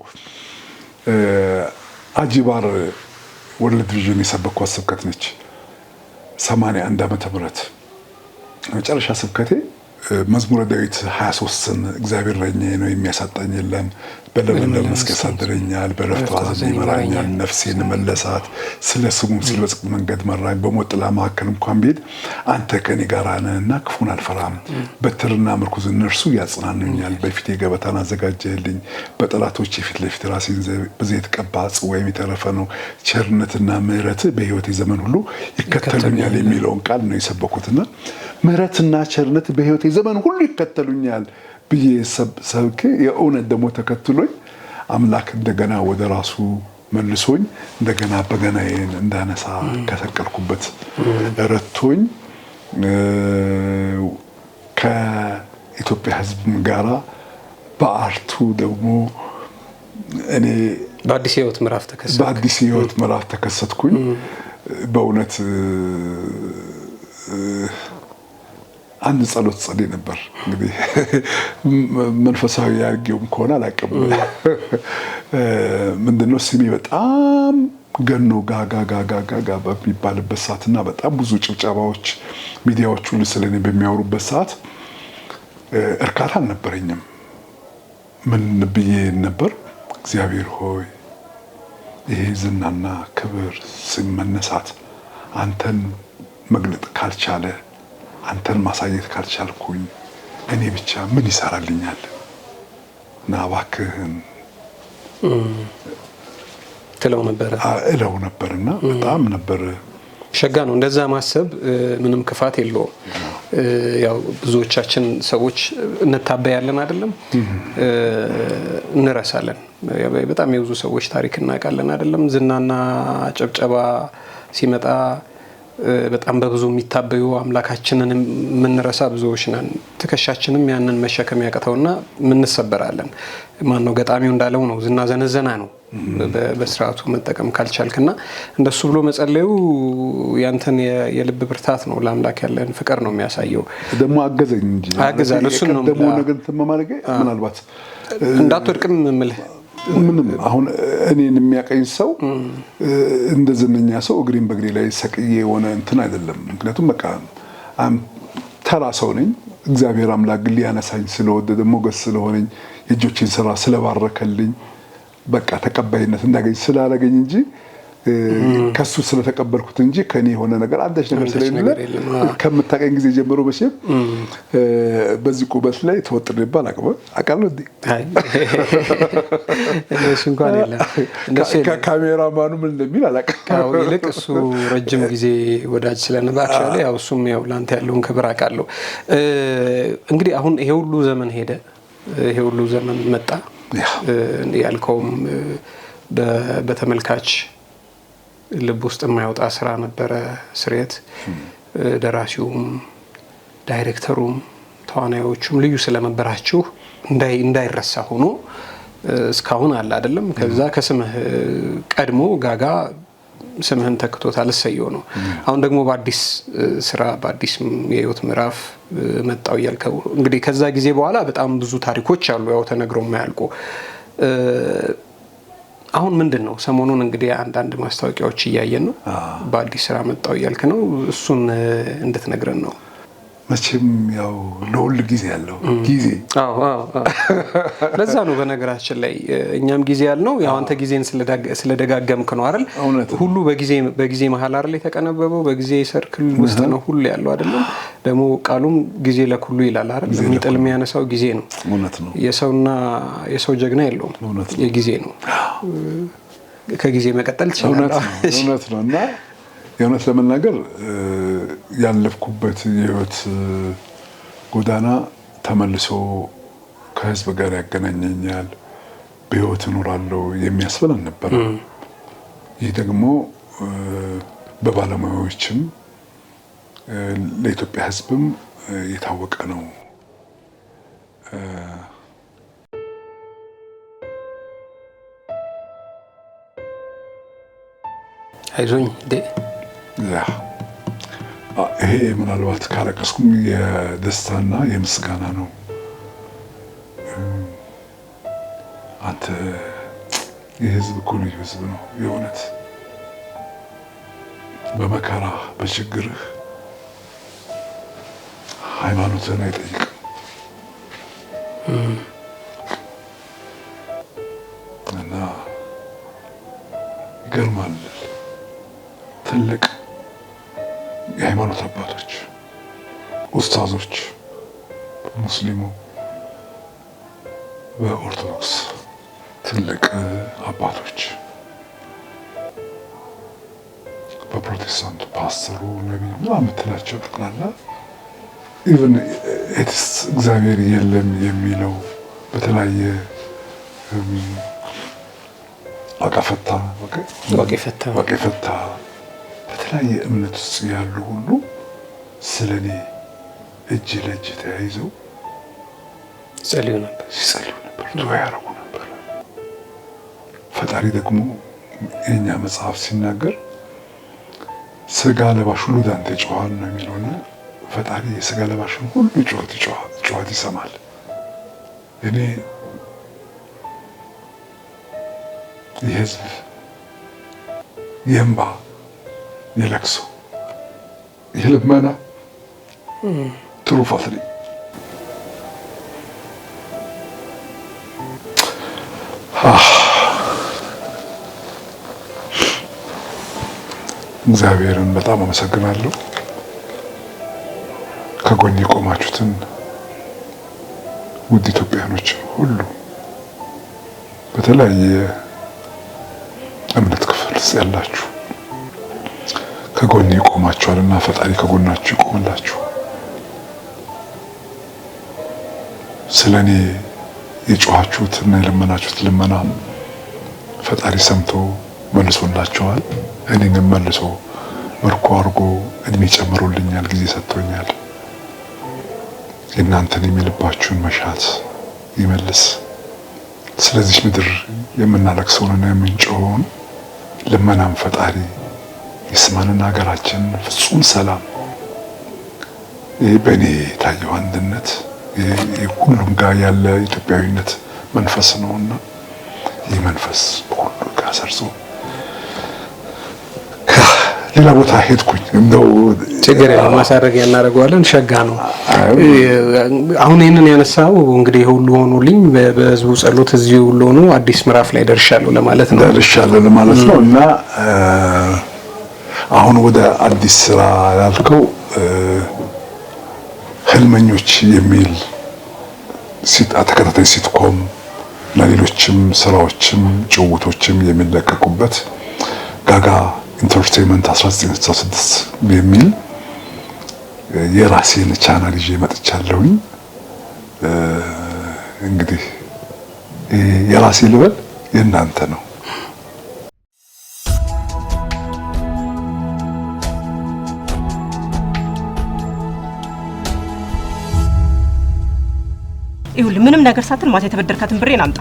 አጂባር ወርልድ ቪዥን የሰበኳት ስብከት ነች 81 ዓመተ ምህረት መጨረሻ ስብከቴ መዝሙረ ዳዊት 23ን እግዚአብሔር እረኛዬ ነው የሚያሳጣኝ የለም፣ በለመለመ መስክ ያሳድረኛል፣ በዕረፍት ውኃ ዘንድ ይመራኛል፣ ነፍሴን መለሳት፣ ስለ ስሙ ሲል በጽድቅ መንገድ መራኝ፣ በሞት ጥላ መካከል እንኳን ብሄድ አንተ ከኔ ጋር ነህና ክፉን አልፈራም፣ በትርና ምርኩዝ እነርሱ ያጽናኑኛል። በፊቴ ገበታን አዘጋጀህልኝ፣ በጠላቶቼ ፊት ለፊት ራሴን በዘይት ቀባህ፣ ጽዋዬም የተረፈ ነው። ቸርነትና ምሕረት በሕይወቴ ዘመን ሁሉ ይከተሉኛል የሚለውን ቃል ነው የሰበኩትና ምሕረትና ቸርነት በሕይወቴ ዘመን ሁሉ ይከተሉኛል ብዬ ሰብኬ የእውነት ደግሞ ተከትሎኝ አምላክ እንደገና ወደ ራሱ መልሶኝ እንደገና በገናዬን እንዳነሳ ከሰቀልኩበት ረድቶኝ ከኢትዮጵያ ሕዝብ ጋራ በአርቱ ደግሞ እኔ በአዲስ ሕይወት ምዕራፍ ተከሰትኩኝ። በእውነት አንድ ጸሎት ጸልይ ነበር። እንግዲህ መንፈሳዊ ያርጌውም ከሆነ አላውቅም። ምንድነው ስሜ በጣም ገኖ ጋጋ በሚባልበት ሰዓትና በጣም ብዙ ጭብጨባዎች ሚዲያዎች ሁሉ ስለኔ በሚያወሩበት ሰዓት እርካታ አልነበረኝም። ምን ብዬ ነበር? እግዚአብሔር ሆይ ይሄ ዝናና ክብር ስም መነሳት አንተን መግለጥ ካልቻለ አንተን ማሳየት ካልቻልኩኝ እኔ ብቻ ምን ይሰራልኛል? እና እባክህን እለው ነበርና በጣም ነበር ሸጋ ነው። እንደዛ ማሰብ ምንም ክፋት የለውም። ያው ብዙዎቻችን ሰዎች እንታበያለን አይደለም፣ እንረሳለን። በጣም የብዙ ሰዎች ታሪክ እናውቃለን አይደለም። ዝናና ጨብጨባ ሲመጣ በጣም በብዙ የሚታበዩ አምላካችንን የምንረሳ ብዙዎች ነን። ትከሻችንም ያንን መሸከም ያቀተውና ምንሰበራለን። ማነው ገጣሚው እንዳለው ነው፣ ዝና ዘነዘና ነው በስርዓቱ መጠቀም ካልቻልክና እንደሱ ብሎ መጸለዩ ያንተን የልብ ብርታት ነው፣ ለአምላክ ያለን ፍቅር ነው የሚያሳየው። ደግሞ አገዘኝ እንጂ አገዛል። እሱ ነው ደግሞ ነገር ተማማለገ ምናልባት እንዳትወድቅም ምልህ ምንም አሁን እኔን የሚያቀኝ ሰው እንደ ዝነኛ ሰው እግሬን በእግሬ ላይ ሰቅዬ የሆነ እንትን አይደለም። ምክንያቱም በቃ ተራ ሰው ነኝ። እግዚአብሔር አምላክ ሊያነሳኝ ስለወደደ ሞገስ ስለሆነኝ የእጆቼን ስራ ስለባረከልኝ በቃ ተቀባይነት እንዳገኝ ስላደረገኝ እንጂ ከሱ ስለተቀበልኩት እንጂ ከኔ የሆነ ነገር አንዳች ነገር ስለሌለ ከምታቀኝ ጊዜ ጀምሮ በሽም በዚህ ቁበት ላይ ተወጥሬባል አቃለሁ እንዴ እንደሱ እንኳን የለም። ካሜራማኑ ምን እንደሚል አላውቅም። ይልቅ እሱ ረጅም ጊዜ ወዳጅ ስለነበር አክቹዋሊ ያው እሱም ያው ላንተ ያለውን ክብር አውቃለሁ። እንግዲህ አሁን ይሄ ሁሉ ዘመን ሄደ፣ ይሄ ሁሉ ዘመን መጣ። ያልከውም በተመልካች ልብ ውስጥ የማይወጣ ስራ ነበረ ስሬት። ደራሲውም ዳይሬክተሩም ተዋናዮቹም ልዩ ስለነበራችሁ እንዳይረሳ ሆኖ እስካሁን አለ አይደለም። ከዛ ከስምህ ቀድሞ ጋጋ ስምህን ተክቶታል። እሰየው ነው። አሁን ደግሞ በአዲስ ስራ በአዲስ የህይወት ምዕራፍ መጣው እያልከው እንግዲህ ከዛ ጊዜ በኋላ በጣም ብዙ ታሪኮች አሉ፣ ያው ተነግረው የማያልቁ። አሁን ምንድነው ሰሞኑን እንግዲህ አንዳንድ ማስታወቂያዎች እያየን ነው። በአዲስ ስራ መጣው እያልክ ነው። እሱን እንድትነግረን ነው። መቼም ያው ለሁሉ ጊዜ ያለው ጊዜ ለዛ ነው በነገራችን ላይ እኛም ጊዜ ያልነው ያው አንተ ጊዜን ስለደጋገምክ ነው አይደል? ሁሉ በጊዜ መሀል አይደል የተቀነበበው፣ በጊዜ ሰርክል ውስጥ ነው ሁሉ ያለው አይደለም። ደግሞ ቃሉም ጊዜ ለኩሉ ይላል አይደል? የሚጥል የሚያነሳው ጊዜ ነው። እውነት ነው። የሰው ጀግና የለውም፣ የጊዜ ነው። ከጊዜ መቀጠል ይችላል። እውነት ነው። እና የእውነት ለመናገር ያለፍኩበት የህይወት ጎዳና ተመልሶ ከህዝብ ጋር ያገናኘኛል፣ በህይወት እኖራለሁ የሚያስብል አልነበረም። ይህ ደግሞ በባለሙያዎችም ለኢትዮጵያ ህዝብም የታወቀ ነው። አይዞኝ ይሄ ምናልባት ካለቀስኩም የደስታና የምስጋና ነው። አንተ የህዝብ እኮ ልዩ ህዝብ ነው። የእውነት በመከራ በችግርህ ሃይማኖትን አይጠይቅም። እና ይገርማል። ትልቅ የሃይማኖት አባቶች ኡስታዞች በሙስሊሙ በኦርቶዶክስ ትልቅ አባቶች በፕሮቴስታንቱ ፓስተሩ ነቢዩ የምትላቸው ጠቅላላ ኢቭን ኤቲስ እግዚአብሔር የለም የሚለው በተለያየ ዋቄፈታ በተለያየ እምነት ውስጥ ያሉ ሁሉ ስለኔ እጅ ለእጅ ተያይዘው ሲጸልዩ ነበር፣ ዱዓ ያደርጉ ነበር። ፈጣሪ ደግሞ የኛ መጽሐፍ ሲናገር ስጋ ለባሽ ሁሉ ዳንተ ይጮሃል ነው የሚለውና ፈጣሪ የስጋ ለባሽን ሁሉ ጩኸት ይሰማል። እኔ የህዝብ የእንባ የለቅሶ የልመና ትሩፋት ነኝ። እግዚአብሔርን በጣም አመሰግናለሁ። ከጎን የቆማችሁትን ውድ ኢትዮጵያኖች ሁሉ በተለያየ እምነት ክፍል ውስጥ ያላችሁ ከጎን ይቆማችኋልና ፈጣሪ ከጎናችሁ ይቆምላችሁ። ስለኔ የጮኻችሁትና የለመናችሁት ልመና ፈጣሪ ሰምቶ መልሶላችኋል። እኔንም መልሶ ምርኮ አድርጎ እድሜ ጨምሮልኛል፣ ጊዜ ሰጥቶኛል። የእናንተን የሚልባችሁን መሻት ይመልስ። ስለዚህ ምድር የምናለቅሰውንና የምንጮኸውን ልመናም ፈጣሪ ይስማንና ሀገራችን ፍጹም ሰላም። ይህ በእኔ የታየው አንድነት ሁሉም ጋር ያለ ኢትዮጵያዊነት መንፈስ ነውና ይህ መንፈስ በሁሉ ጋር ሰርጾ ሌላ ቦታ ሄድኩኝ። እንደው ችግር የለም ማሳረጊያ እናደርገዋለን። ሸጋ ነው። አሁን ይሄንን ያነሳው እንግዲህ ሁሉ ሆኖልኝ በህዝቡ ጸሎት እዚህ ሁሉ ሆኖ አዲስ ምዕራፍ ላይ ደርሻለሁ ለማለት ነው እና አሁን ወደ አዲስ ስራ ያልከው ህልመኞች የሚል ተከታታይ ሲትኮም ለሌሎችም ስራዎችም ጭውውቶችም የሚለቀቁበት ጋጋ ኢንተርቴይንመንት 1966 የሚል የራሴን ቻናል ይዤ መጥቻለሁኝ። እንግዲህ የራሴ ልበል የእናንተ ነው። ይሁን ምንም ነገር ሳትል ማታ የተበደርካትን ብሬን አምጣ።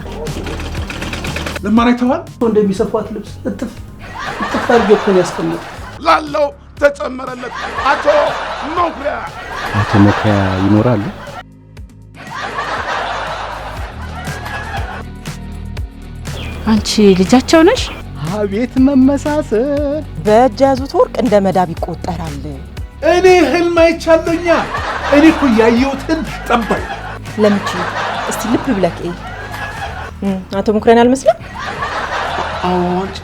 ለማናይተዋል እንደሚሰፋት ልብስ እጥፍ አድርጌ እኮ ነው ያስቀመጥኩት። ላለው ተጨመረለት። አቶ መኩሪያ ይኖራሉ? አንቺ ልጃቸው ነሽ? አቤት መመሳሰል! በእጅ ያዙት ወርቅ እንደ መዳብ ይቆጠራል። እኔ ህልም አይቻለኛ። እኔ እኮ ያየሁትን ጠባይ ለምቺ እስቲ ልብ ብለክ አቶ መኩሪያን አልመስለም? አዋጭ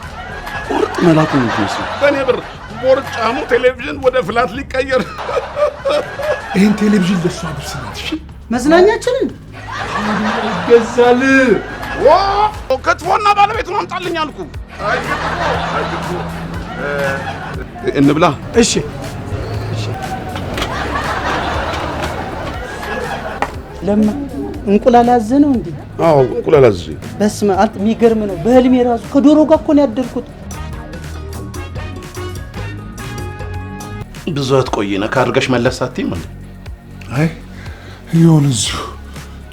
ቁርጥ መላኩ ነው የሚመስለው። በእኔ ብር ቦርጫሙ ቴሌቪዥን ወደ ፍላት ሊቀየር። ይህን ቴሌቪዥን ለሷ አድርስናት። እሺ መዝናኛችንን ይገዛል። ክትፎና ባለቤቱን አምጣልኝ አልኩ። አይክትፎ እንብላ። እሺ ለማ እንቁላል አዘነው እንዴ? አዎ እንቁላል አዘ። በስመ አብ የሚገርም ነው። በህልሜ ራሱ ከዶሮ ጋር እኮ ነው ያደርኩት። ብዙ አትቆይና ካርገሽ መለሳትም እንዴ? አይ ይሁን እዚሁ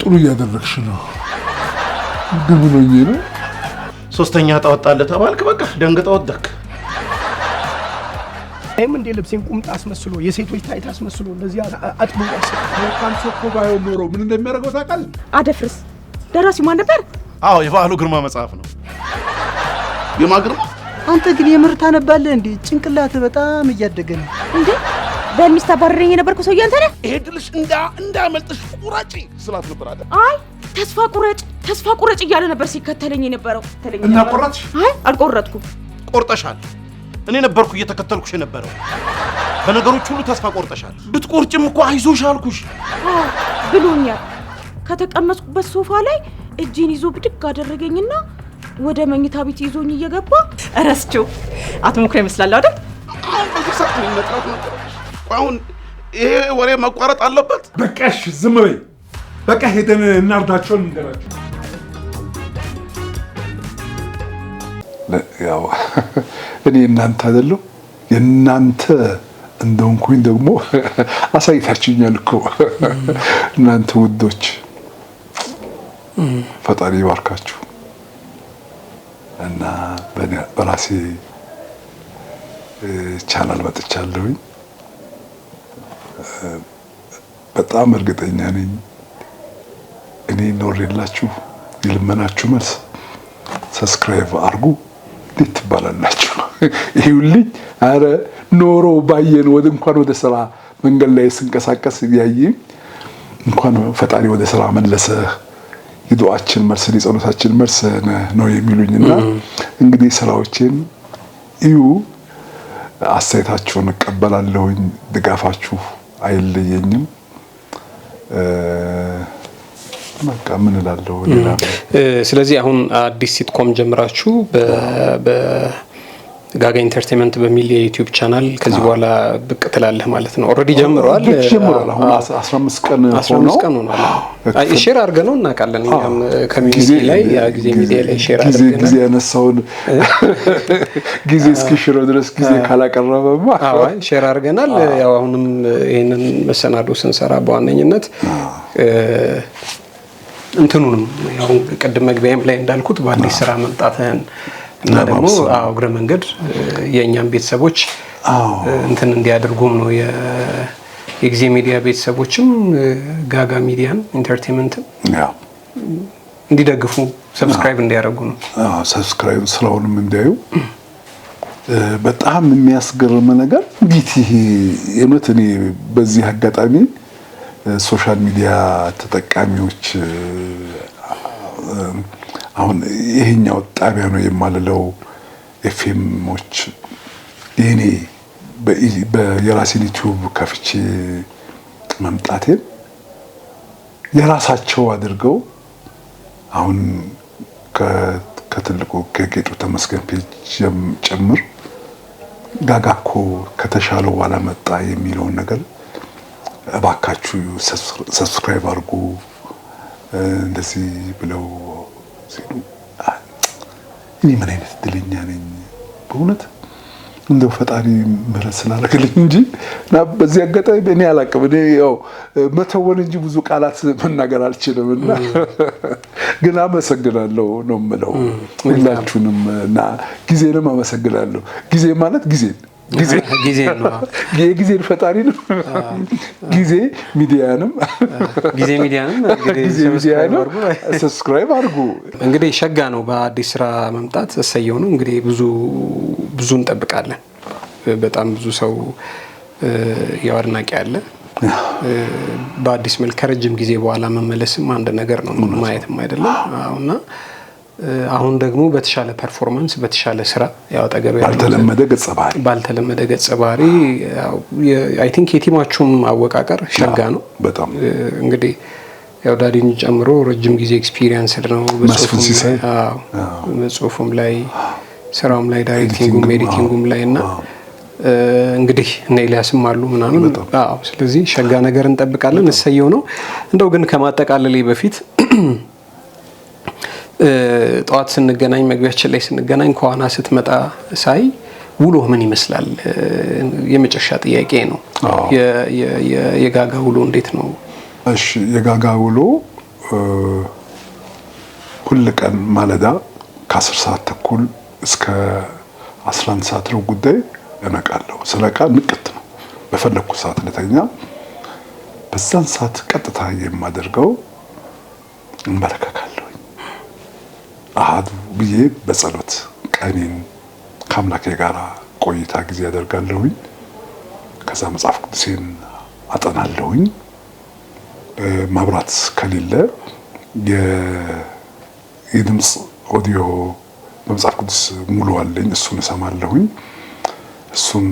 ጥሩ እያደረግሽ ነው። ግብሎኝ ነው። ሶስተኛ ታወጣለህ ተባልክ። በቃ ደንግጠህ ወደክ። አይም እንደ ልብሴን ቁምጣ አስመስሎ የሴቶች ታይት አስመስሎ እንደዚህ አጥብቆ ካንሶኮ ባይሆን ኖሮ ምን እንደሚያደርገው ታውቃለህ? አደፍርስ ደራሲው ማን ነበር? አዎ የባህሉ ግርማ መጽሐፍ ነው። የማ ግርማ? አንተ ግን የምር ታነባለህ እንዴ? ጭንቅላትህ በጣም እያደገ ነው እንዴ። በሚስት አባረረኝ የነበርኩ ሰውዬ አንተ ነህ? ይሄ ድልሽ እንዳመልጥሽ ቁራጪ ስላት ነበር አይደል? አይ ተስፋ ቁረጭ ተስፋ ቁረጭ እያለ ነበር ሲከተለኝ የነበረው። እና ቆረጥሽ? አይ አልቆረጥኩም። ቆርጠሻል። እኔ ነበርኩ እየተከተልኩሽ የነበረው። በነገሮች ሁሉ ተስፋ ቆርጠሻል። ብትቆርጭም እኮ አይዞሽ አልኩሽ ብሎኛል። ከተቀመጥኩበት ሶፋ ላይ እጄን ይዞ ብድግ አደረገኝና ወደ መኝታ ቤት ይዞኝ እየገባ እረስቸው አትሞክረ ይመስላል አይደል? አሁን በዚህ ሰዓት ምን መጥራት ነው? አሁን ይሄ ወሬ መቋረጥ አለበት። በቃሽ፣ ዝም በይ። በቃ ሄደን እናርዳቸውን እንገራቸው። ያው እኔ እናንተ አይደለሁ የእናንተ እንደሆንኩኝ ደግሞ አሳይታችሁኛል እኮ እናንተ ውዶች። ፈጣሪ ይባርካችሁ እና በራሴ ቻናል መጥቻለሁኝ። በጣም እርግጠኛ ነኝ እኔ ኖሬላችሁ የልመናችሁ መልስ ሰብስክራይብ አርጉ እንዴት ትባላላችሁ ይሁልኝ። አረ ኖሮ ባየን እንኳን ወደ ስራ መንገድ ላይ ስንቀሳቀስ ያየኝ እንኳን ፈጣሪ ወደ ስራ መለሰ የዱዓችን መልስ የጸሎታችን መልስ ነው የሚሉኝና እንግዲህ ስራዎችን እዩ፣ አስተያየታችሁን እቀበላለሁኝ፣ ድጋፋችሁ አይለየኝም። በቃ ምን እላለሁ ሌላ። ስለዚህ አሁን አዲስ ሲትኮም ጀምራችሁ ጋጋ ኢንተርቴይንመንት በሚል የዩቲዩብ ቻናል ከዚህ በኋላ ብቅ ትላለህ ማለት ነው። ኦሬዲ ጀምሯል። አሁን 15 ቀን ሆኗል። ሼር አድርገነው እናውቃለን። እኛም ኮሚኒቲ ላይ ያ ጊዜ ሚዲያ ላይ ሼር አድርገናል። ጊዜ ያነሳውን ጊዜ እስኪሽረው ድረስ ጊዜ ካላቀረበማ ሼር አድርገናል። ያው አሁንም ይሄንን መሰናዶ ስንሰራ በዋነኝነት እንትኑንም ያው ቅድም መግቢያም ላይ እንዳልኩት በአዲስ ስራ መምጣትህን እና ደግሞ እግረ መንገድ የእኛም ቤተሰቦች እንትን እንዲያደርጉም ነው የጊዜ ሚዲያ ቤተሰቦችም ጋጋ ሚዲያን ኢንተርቴይንመንት እንዲደግፉ ሰብስክራይብ እንዲያደርጉ ነው። ሰብስክራይብ ስራውንም እንዲያዩ። በጣም የሚያስገርም ነገር እንዴት ይሄ የእውነት እኔ በዚህ አጋጣሚ ሶሻል ሚዲያ ተጠቃሚዎች አሁን ይሄኛው ጣቢያ ነው የማልለው ኤፍኤሞች የኔ የራሴን ዩቲዩብ ከፍቼ መምጣቴን የራሳቸው አድርገው አሁን ከትልቁ ከጌጡ ተመስገን ፔጅ ጭምር ጋጋኮ ከተሻለው በኋላ መጣ የሚለውን ነገር እባካችሁ ሰብስክራይብ አድርጉ እንደዚህ ብለው ሲሉ እኔ ምን አይነት እድለኛ ነኝ በእውነት እንደው ፈጣሪ ምህረት ስላደረገልኝ እንጂ እና በዚህ አጋጣሚ እኔ አላቅም። እኔ ያው መተወን እንጂ ብዙ ቃላት መናገር አልችልም እና ግን አመሰግናለሁ ነው የምለው ሁላችሁንም እና ጊዜንም አመሰግናለሁ። ጊዜ ማለት ጊዜ ነው የጊዜን ፈጣሪ ነው። ጊዜ ሚዲያንም ሰብስክራይብ አድርጉ። እንግዲህ ሸጋ ነው በአዲስ ስራ መምጣት እሰየው ነው። እንግዲህ ብዙ እንጠብቃለን። በጣም ብዙ ሰው ያው አድናቂ አለ። በአዲስ መልክ ከረጅም ጊዜ በኋላ መመለስም አንድ ነገር ነው፣ ማየትም አይደለም አሁንና አሁን ደግሞ በተሻለ ፐርፎርማንስ በተሻለ ስራ ያው አጠገብ ባልተለመደ ገጸ ባህሪ አይ ቲንክ የቲማችሁም አወቃቀር ሸጋ ነው በጣም እንግዲህ ያው ዳዲን ጨምሮ ረጅም ጊዜ ኤክስፒሪየንስ ነው በጽሁፉም ላይ ስራውም ላይ ዳይሬክቲንጉም ኤዲቲንጉም ላይ እና እንግዲህ እነ ኤልያስም አሉ ምናምን ስለዚህ ሸጋ ነገር እንጠብቃለን። እሰየው ነው። እንደው ግን ከማጠቃለሌ በፊት ጠዋት ስንገናኝ መግቢያችን ላይ ስንገናኝ ከዋና ስትመጣ ሳይ ውሎ ምን ይመስላል? የመጨረሻ ጥያቄ ነው። የጋጋ ውሎ እንዴት ነው? እሺ የጋጋ ውሎ ሁሉ ቀን ማለዳ ከ10 ሰዓት ተኩል እስከ 11 ሰዓት ነው ጉዳይ እነቃለሁ። ስለቃ ንቅት ነው። በፈለኩ ሰዓት ለተኛ በዛን ሰዓት ቀጥታ የማደርገው እንበረከካለሁ። አሃዱ ብዬ በጸሎት ቀኔን ከአምላኬ ጋር ቆይታ ጊዜ ያደርጋለሁኝ። ከዛ መጽሐፍ ቅዱሴን አጠናለሁኝ። መብራት ከሌለ የድምፅ ኦዲዮ በመጽሐፍ ቅዱስ ሙሉ አለኝ። እሱን እሰማለሁኝ። እሱን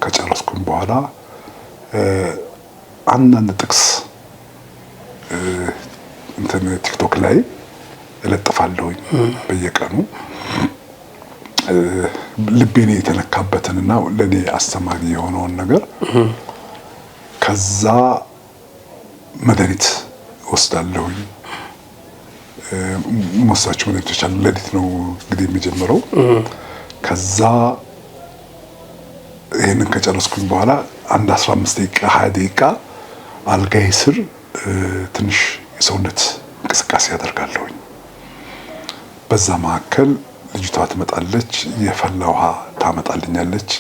ከጨረስኩኝ በኋላ አንዳንድ ጥቅስ ቲክቶክ ላይ እለጥፋለሁኝ በየቀኑ ልቤን የተነካበትንና ለኔ አስተማሪ የሆነውን ነገር። ከዛ መድኃኒት ወስዳለሁኝ። መወስዳቸው መድኃኒቶች አሉ። ሌሊት ነው እንግዲህ የሚጀምረው። ከዛ ይሄንን ከጨረስኩኝ በኋላ አንድ 15 ደቂቃ 20 ደቂቃ አልጋዬ ስር ትንሽ የሰውነት እንቅስቃሴ ያደርጋለሁኝ። በዛ መካከል ልጅቷ ትመጣለች፣ የፈላ ውሃ ታመጣልኛለች።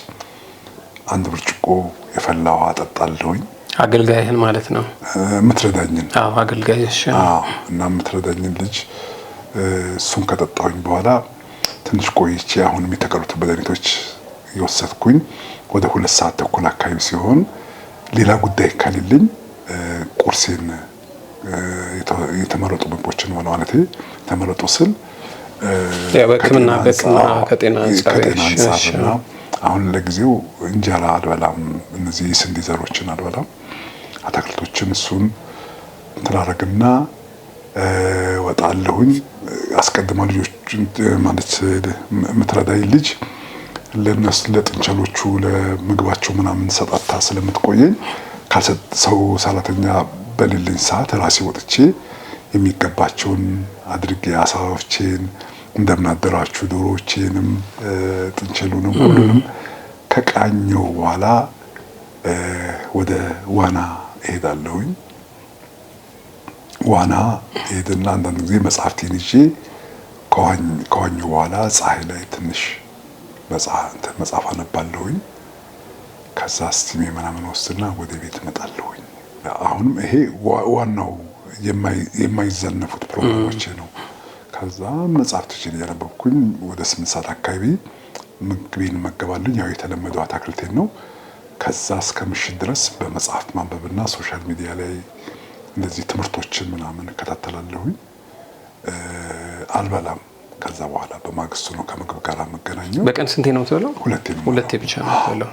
አንድ ብርጭቆ የፈላ ውሃ ጠጣለሁኝ። አገልጋይህን ማለት ነው? የምትረዳኝን። አዎ አገልጋይሽ። አዎ። እና የምትረዳኝን ልጅ እሱን ከጠጣሁኝ በኋላ ትንሽ ቆይቼ አሁንም የተቀሩት መድኃኒቶች የወሰድኩኝ ወደ 2 ሰዓት ተኩል አካባቢ ሲሆን ሌላ ጉዳይ ከሌለኝ ቁርሴን የተመረጡ ምግቦችን ሆነ ማለት የተመረጡ ስል በሕክምና ከጤና አንጻር አሁን ለጊዜው እንጀራ አልበላም። እነዚህ ስንዴ ዘሮችን አልበላም። አትክልቶችን እሱን እንትራረግና ወጣለሁኝ። አስቀድማ ልጆችን ማለት የምትረዳኝ ልጅ ለነሱ ለጥንቸሎቹ ለምግባቸው ምናምን ሰጣታ ስለምትቆየኝ ሰው ሰራተኛ በሌለኝ ሰዓት ራሴ ወጥቼ የሚገባቸውን አድርጌ አሳዎቼን እንደምናደራችሁ ዶሮዎቼንም ጥንቸሉንም ሁሉንም ከቃኘው በኋላ ወደ ዋና እሄዳለሁኝ። ዋና እሄድና አንዳንድ ጊዜ መጽሐፍቴን ይዤ ከዋኘሁ በኋላ ፀሐይ ላይ ትንሽ መጽሐፍ አነባለሁኝ። ከዛ ስቲሜ ምናምን ወስድና ወደ ቤት እመጣለሁኝ። አሁንም ይሄ ዋናው የማይዘነፉት ፕሮግራሞች ነው። ከዛ መጽሐፍቶችን እያነበብኩኝ ወደ 8 ሰዓት አካባቢ ምግቤን እመገባለሁ። ያው የተለመደው አትክልቴን ነው። ከዛ እስከ ምሽት ድረስ በመጽሐፍ ማንበብና ሶሻል ሚዲያ ላይ እንደዚህ ትምህርቶችን ምናምን እከታተላለሁኝ። አልበላም። ከዛ በኋላ በማግስቱ ነው ከምግብ ጋር የምገናኘው። በቀን ስንቴ ነው የምትበላው? ሁለቴ ብቻ ነው የምትበላው።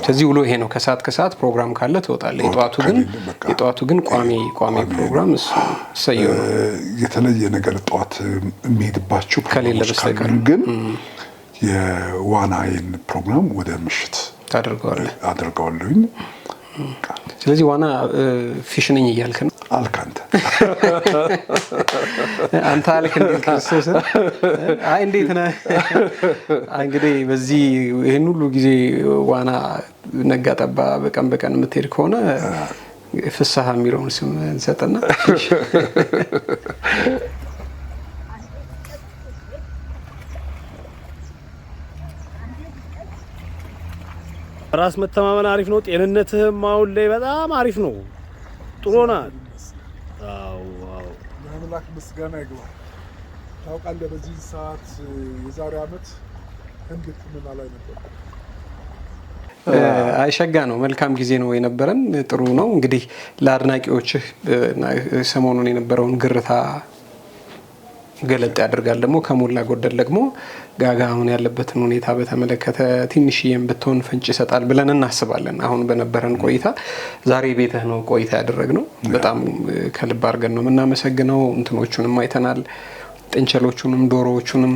ስለዚህ ውሎ ይሄ ነው። ከሰዓት ፕሮግራም ካለ ትወጣለህ። የጠዋቱ ግን ቋሚ ፕሮግራም እሰየው ነው። የተለየ ነገር ጠዋት የሚሄድባቸው ከሌለ በስተቀር ግን የዋናዬን ፕሮግራም ወደ ምሽት አደርገዋለሁኝ። ስለዚህ ዋና ፊሽ ነኝ እያልክ ነው? አልክ አንተ አልክ እንዴ? ክርስቶስ አይ እንዴት ነህ? እንግዲህ በዚህ ይሄን ሁሉ ጊዜ ዋና ነጋ ጠባ በቀን የምትሄድ ከሆነ ፍስሐ የሚለውን ስም እንሰጥና ራስ መተማመን አሪፍ ነው። ጤንነትህም አሁን ላይ በጣም አሪፍ ነው። ጥሩ ናት። አዎ ለአምላክ ምስጋና ይግባ። ታውቃለህ በዚህ ሰዓት የዛሬ ዓመት ህንድ ሕክምና ላይ ነበር። አይሸጋ ነው። መልካም ጊዜ ነው የነበረን። ጥሩ ነው። እንግዲህ ለአድናቂዎችህ ሰሞኑን የነበረውን ግርታ ገለጥ ያደርጋል። ደግሞ ከሞላ ጎደል ደግሞ ጋጋ አሁን ያለበትን ሁኔታ በተመለከተ ትንሽዬም ብትሆን ፍንጭ ይሰጣል ብለን እናስባለን። አሁን በነበረን ቆይታ ዛሬ ቤትህ ነው ቆይታ ያደረግነው። በጣም ከልብ አድርገን ነው የምናመሰግነው። እንትኖቹንም አይተናል። ጥንቸሎቹንም፣ ዶሮዎቹንም፣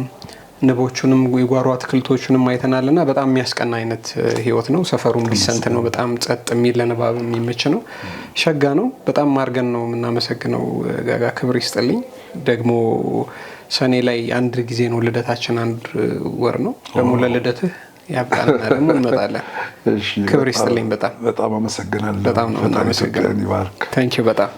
ንቦቹንም፣ የጓሮ አትክልቶቹንም አይተናልና በጣም የሚያስቀና አይነት ህይወት ነው። ሰፈሩም ዲሰንት ነው። በጣም ጸጥ የሚል ለንባብ የሚመች ነው። ሸጋ ነው። በጣም አድርገን ነው የምናመሰግነው ጋጋ። ክብር ይስጥልኝ። ደግሞ ሰኔ ላይ አንድ ጊዜ ነው ልደታችን፣ 1 ወር ነው። ደግሞ ለልደትህ ያብቃና ደግሞ እንመጣለን። ክብር ይስጥልኝ። በጣም አመሰግናለሁ። በጣም ነው እናመሰግናለን። ይባርክ። ታንኪ ዩ በጣም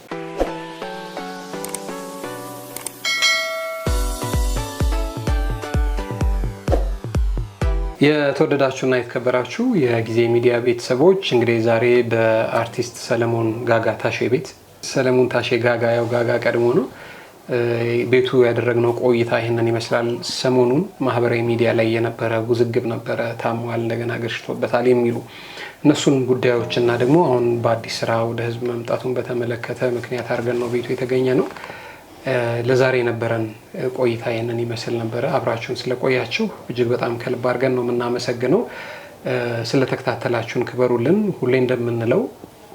የተወደዳችሁና የተከበራችሁ የጊዜ ሚዲያ ቤተሰቦች እንግዲህ ዛሬ በአርቲስት ሰለሞን ጋጋ ታሼ ቤት ሰለሞን ታሼ ጋጋ ያው ጋጋ ቀድሞ ነው ቤቱ ያደረግነው ቆይታ ይሄንን ይመስላል። ሰሞኑን ማህበራዊ ሚዲያ ላይ የነበረ ውዝግብ ነበረ። ታሟል፣ እንደገና ገርሽቶበታል የሚሉ እነሱን ጉዳዮችና ደግሞ አሁን በአዲስ ስራ ወደ ህዝብ መምጣቱን በተመለከተ ምክንያት አድርገን ነው ቤቱ የተገኘ ነው። ለዛሬ የነበረን ቆይታ ይሄንን ይመስል ነበር። አብራችሁን ስለቆያችሁ እጅግ በጣም ከልብ አድርገን ነው የምናመሰግነው። ስለተከታተላችሁን ክበሩልን።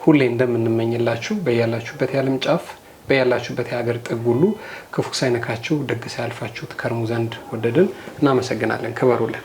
ሁሌ እንደምንመኝላችሁ በያላችሁበት የዓለም ጫፍ በያላችሁበት የሀገር ጥግ ሁሉ ክፉ ሳይነካችሁ ደግ ሳያልፋችሁ ትከርሙ ዘንድ ወደድን። እናመሰግናለን። ክበሩልን።